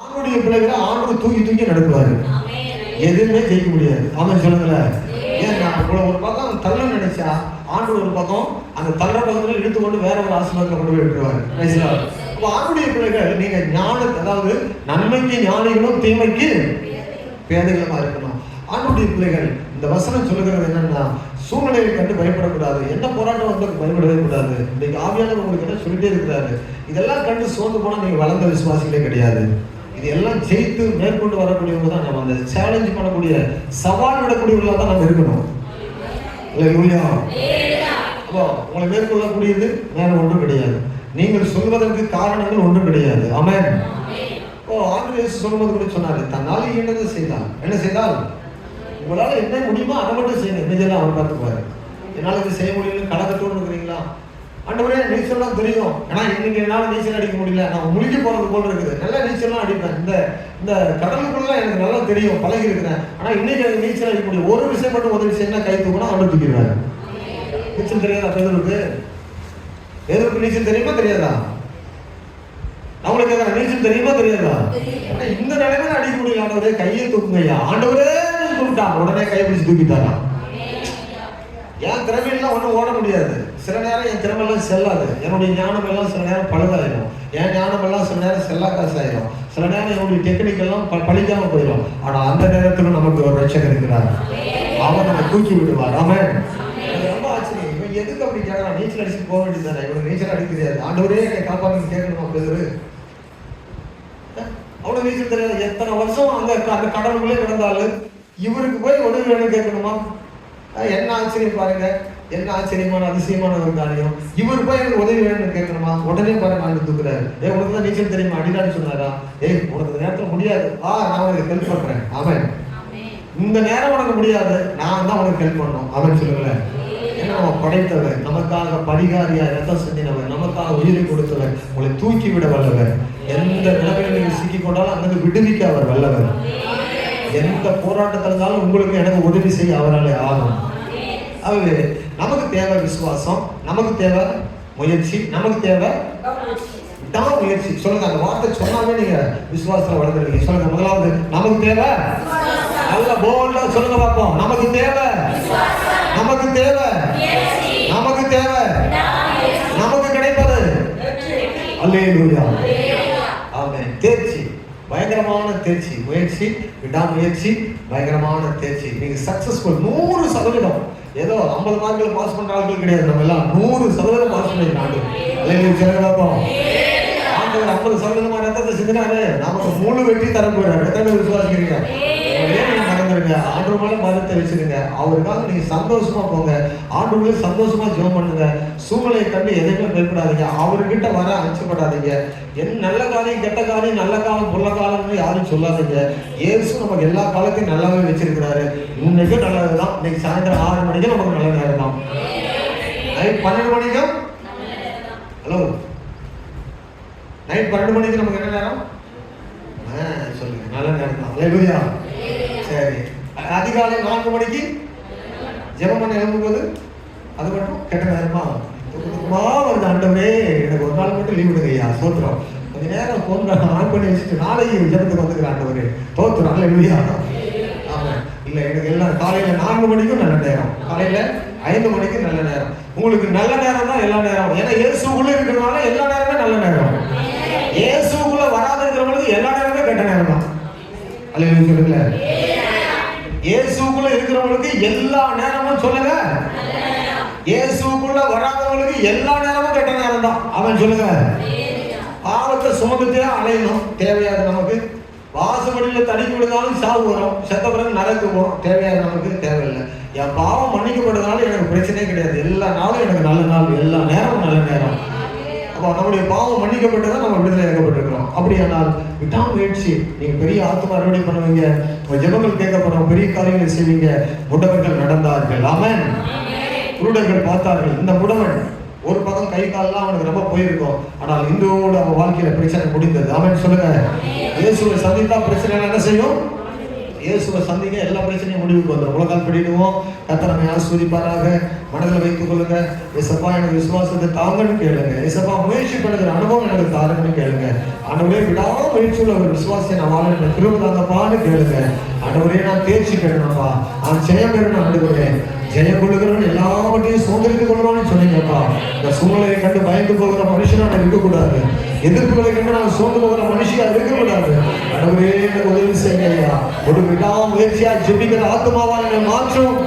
ஆண்டுடைய பிள்ளைகளை ஆண்டு தூக்கி தூக்கி நடத்துவாரு, எதுவுமே ஜெயிக்க முடியாது. அவன் சொல்லுங்கள, ஏன் ஒரு பக்கம் தள்ள நினைச்சா ஆண்டு ஒரு பக்கம் அந்த தள்ள பக்கத்துல இழுத்துக்கொண்டு வேற ஒரு ஆசீர்வாதத்தை கொண்டு போய் விட்டுருவாரு. அப்ப ஆண்டுடைய பிள்ளைகள் நீங்க ஞான, அதாவது நன்மைக்கு ஞானிகளும் தீமைக்கு பேதைகளுமா இருக்கணும். ஆண்டுடைய பிள்ளைகள் இந்த வசனம் சொல்லுகிறது என்னன்னா, சூழ்நிலையை கண்டு பயப்படக்கூடாது, என்ன போராட்டம் வந்து பயப்படவே கூடாது. இன்னைக்கு ஆவியானவர் உங்களுக்கு என்ன சொல்லிட்டே இருக்கிறாரு, இதெல்லாம் கண்டு சோர்ந்து போனா நீங்க வளர்ந்த விசுவாசிகளே கிடையாது. இது எல்லாம் ஜெயித்து மேற்கொண்டு வரக்கூடியவங்க தான் நம்ம அந்த சேலஞ்ச் பண்ணக்கூடிய, சவால் விடக்கூடியவர்களாக தான் நம்ம இருக்கணும். அப்போ உங்களை மேற்கொள்ளக்கூடியது வேற ஒன்றும் கிடையாது. நீங்கள் சொல்வதற்கு காரணங்கள் ஒன்றும் கிடையாது. ஆமென். ஆண்டவர் இயேசு சொல்லும்போது கூட சொன்னாரு, தன்னால் இயன்றதை செய்தால், என்ன செய்தால் உங்களால என்ன முடியுமோ அதை மட்டும் செய்யுங்க, மீதெல்லாம் அவர் பார்த்துப்பாரு. என்னால் இது செய்ய முடியலன்னு கலக்கத்தோடு இருக்கிறீங்களா? ஆண்டவரே நீச்சல்லாம் தெரியும், ஏன்னா இன்னைக்கு என்னால் நீச்சல் அடிக்க முடியல, நான் முழுகி போறது போல இருக்குது, நல்லா நீச்சல்லாம் அடிப்பேன், இந்த கடலுக்குள்ள எனக்கு நல்லா தெரியும், பழகி இருக்கிறேன், ஆனா இன்னைக்கு எனக்கு நீச்சல் அடிக்க முடியும். ஒரு விஷயம் மட்டும் உதவி செய்யணும், கை தூக்கணும், அவனை தூக்கிடுவாரு. நீச்சல் தெரியாதா பேதருக்கு? பேதருக்கு நீச்சல் தெரியுமா தெரியாதா? அவங்களுக்கு கேட்கறேன், நீச்சல் தெரியுமா தெரியாதா? இந்த நிலைமையில அடிக்க முடியல, ஆண்டவரே கையை தூக்குங்கய்யா. ஆண்டவரே தூக்கிட்டான், உடனே கை பிடிச்சு தூக்கிட்டாரா? என் திறமையெல்லாம் ஒன்றும் ஓட முடியாது. சில நேரம் என் திறமையெல்லாம் செல்லாது, என்னுடைய ஞானம் எல்லாம் சில நேரம் பழுதாயிடும், என் ஞானம் எல்லாம் சில நேரம் செல்லா காசு ஆயிடும், சில நேரம் என்னுடைய டெக்னிக் எல்லாம் பழிக்காம போயிடும். ஆனா அந்த நேரத்துல நமக்கு ஒரு ரட்சகர் இருக்கிறார், அவர் நம்ம தூக்கி விடுவார். ஆமென். ரொம்ப ஆச்சரியம், இவன் எதுக்கு அப்படி கேட்கறான்? நீச்சல் அடிச்சுட்டு போக வேண்டியது தானே, இவனுக்கு நீச்சல் அடிக்க தெரியாது, ஆண்டவரே என்னை காப்பாற்று கேட்கணுமா? பேரு அவ்வளவு நீச்சல் தெரியாது, எத்தனை வருஷம் அந்த கடலுக்குள்ளே கிடந்தாலும் இவருக்கு போய் உதவி வேணும் கேட்கணுமா? என்ன ஆச்சரியம் பாருங்க, என்ன ஆச்சரியமான அதிசயமான ஒரு காரியம். இவர் போய் எனக்கு உதவி வேணும்னு கேட்கணுமா? உடனே பாருங்க ஆண்டு தூக்குறாரு. உனக்கு தான் நீச்சல் தெரியுமா? அடிடான்னு சொன்னாரா? உனக்கு நேரத்துல முடியாது, நான் உனக்கு ஹெல்ப் பண்றேன். அவன் இந்த நேரம் உனக்கு முடியாது, நான் தான் உனக்கு ஹெல்ப் பண்ணணும். அவன் சொல்லுங்களேன், ஏன்னா நம்ம படைத்தவர், நமக்காக பரிகாரியா ரத்தம் சிந்தினவர், நமக்காக உயிரை கொடுத்தவர், உங்களை தூக்கி விட வல்லவர். எந்த நிலைமையில நீங்கள் சிக்கிக் கொண்டாலும் அங்கிருந்து விடுவிக்க அவர் வல்லவர். எந்த போராட்டத்தில் இருந்தாலும் உங்களுக்கு எனக்கு உதவி செய்ய அவராலே ஆகும். ஆகவே நமக்கு தேவை விசுவாசம், நமக்கு தேவை முயற்சி, நமக்கு தேவை முயற்சி. சொல்லுங்க, அந்த வார்த்தை சொன்னாலே நீங்க விசுவாசத்துல வளர்ந்துருக்கீங்க. சொல்லுங்க, முதலாவது நமக்கு தேவை, நல்ல போல்டா சொல்லுங்க பார்ப்போம், நமக்கு தேவை, நமக்கு தேவை, நமக்கு தேவை, நமக்கு கிடைப்பது. அல்லேலூயா. ஆமா, தேர்ச்சி, பயங்கரமான தேர்ச்சி, முயற்சி, விடாமுயற்சி, பயங்கரமான தேர்ச்சி. நீங்க சக்சஸ்ஃபுல் 100%. ஏதோ 50 மார்க்கில் பாஸ் பண்ற ஆட்கள் கிடையாது. நம்ம எல்லாம் 100% பாஸ் பண்ணிருக்காங்க. ஆண்டவர் 50% ரத்தத்தை சிந்தினாரு, நமக்கு முழு வெற்றி தர போறாரு. எத்தனை விசுவாசிக்கிறீங்க? மறந்துருங்க, ஆண்டவர் மேல மரத்தை வச்சிருங்க. அவருக்காக நீங்க சந்தோஷமா போங்க. ஆண்டவர்களே சந்தோஷமா ஜெபம் பண்ணுங்க. சூழ்நிலையை கண்டு எதையுமே பயப்படாதீங்க. அவர்கிட்ட வர அச்சப்படாதீங்க. என் நல்ல காலம் கெட்ட காலம், நல்ல காலம் புள்ள காலம்னு யாரும் சொல்லாதீங்க. இயேசு நமக்கு எல்லா காலத்தையும் நல்லாவே வச்சிருக்கிறாரு. இன்னைக்கும் நல்லதுதான். இன்னைக்கு சாயந்தரம் 6 மணிக்கு நமக்கு நல்ல நேரம் தான். நைட் 12 மணிக்கும் ஹலோ நைட் 12 மணிக்கு நமக்கு என்ன நேரம்? சொல்லுங்க, நல்ல நேரம் தான். அல்லேலூயா. சரி, அதிகாலை 4 மணிக்கு ஜெபம் பண்ண எழும்பும்போது அது மட்டும் கெட்ட நேரமா வருது. ஆண்டவரே எனக்கு ஒரு நாள் மட்டும் லீவ் விடுங்க ஐயா, சோத்திரம். கொஞ்ச நேரம் போன் ஆன் பண்ணி வச்சுட்டு நாளைக்கு ஜெபத்துக்கு வந்துக்கிற ஆண்டவரே, தோத்துறோம். அல்லேலூயா. ஆமா, இல்ல எனக்கு எல்லாம் காலையில 4 மணிக்கும் நல்ல நேரம், காலையில 5 மணிக்கு நல்ல நேரம். உங்களுக்கு நல்ல நேரம் தான் எல்லா நேரம். ஏன்னா இயேசுக்குள்ள இருக்கிறதுனால எல்லா நேரமே நல்ல நேரம். இயேசுக்குள்ள வராத இருக்கிறவங்களுக்கு எல்லா நேரமே கெட்ட நேரம் தான். அல்லேலூயா சொல்லுங்க. இயேசுக்குள்ள இருக்கிறவங்களுக்கு எல்லா நேரமும் சொல்லுங்க. இயேசுக்குள்ள வராதவங்களுக்கு எல்லா நேரமும் கெட்ட நேரம் தான். அவன் சொல்லுங்க. பாவத்தை சுமந்துட்டே அலையணும், தேவையாது நமக்கு. வாசப்படியில் தடுக்கி விடுதாலும் சாவு வரும், செத்த பிறகு நரக்கு போகும், தேவையாது நமக்கு, தேவையில்லை. என் பாவம் மன்னிக்கப்படுறதுனால எனக்கு பிரச்சனையே கிடையாது. எல்லா நாளும் எனக்கு நல்ல நாள், எல்லா நேரமும் நல்ல நேரம். அப்போ நம்முடைய பாவம் மன்னிக்கப்பட்டதான் நம்ம விடுதலை இறக்கப்பட்டிருக்கிறோம். அப்படியானால் விடாமுயற்சி, நீங்க பெரிய ஆத்மா அறுவடை பண்ணுவீங்க, உங்க ஜெபங்கள் கேட்கப்படும், பெரிய காரியங்களை செய்வீங்க. முடவர்கள் நடந்தார்கள், ஆமென். குருடர்கள் பார்த்தார்கள். இந்த முடவன் ஒரு பக்கம் கை கால்லாம் அவனுக்கு ரொம்ப போயிருக்கும், ஆனால் இந்தோடு அவன் வாழ்க்கையில பிரச்சனை முடிந்தது. ஆமென் சொல்லுங்க. இயேசுவை சந்தித்தா பிரச்சனை என்ன செய்யும்? இயேசுவை சந்திங்க, எல்லா பிரச்சனையும் முடிவுக்கு வந்துடும். உலகால் படிடுவோம். கர்த்தர் நம்மை ஆசீர்வதிப்பாராக. மனதில் வைத்துக் கொள்ளுங்க. ஏசப்பா எனக்கு விசுவாசத்தை தாங்கன்னு கேளுங்க. ஏசப்பா முயற்சி பண்ணுகிற அனுபவம் எனக்கு தாருங்கன்னு கேளுங்க. ஆண்டவரே விடாம முயற்சி உள்ள ஒரு விசுவாசியை நான் வாழ எனக்கு கிருபை தாங்கப்பான்னு கேளுங்க. ஆண்டவரே நான் தேர்ச்சி பெறணும்ப்பா, நான் ஜெயம் பெறணும். ஆண்டவரே ஜெயம் கொள்ளுகிறவன் எல்லாவற்றையும் சுதந்திரித்துக் கொள்வான்னு சொன்னீங்கப்பா. இந்த சூழ்நிலையை கண்டு பயந்து போகிற மனுஷனா நான் இருக்கக்கூடாது. எதிர்ப்புகளை கண்டு நான் சோர்ந்து போகிற மனுஷியா இருக்கக்கூடாது. ஆண்டவரே எனக்கு உதவி செய்யுங்க ஐயா. ஒரு விடாமுயற்சியா ஜெபிக்கிற ஆத்மாவா என்னை மாற்றும்.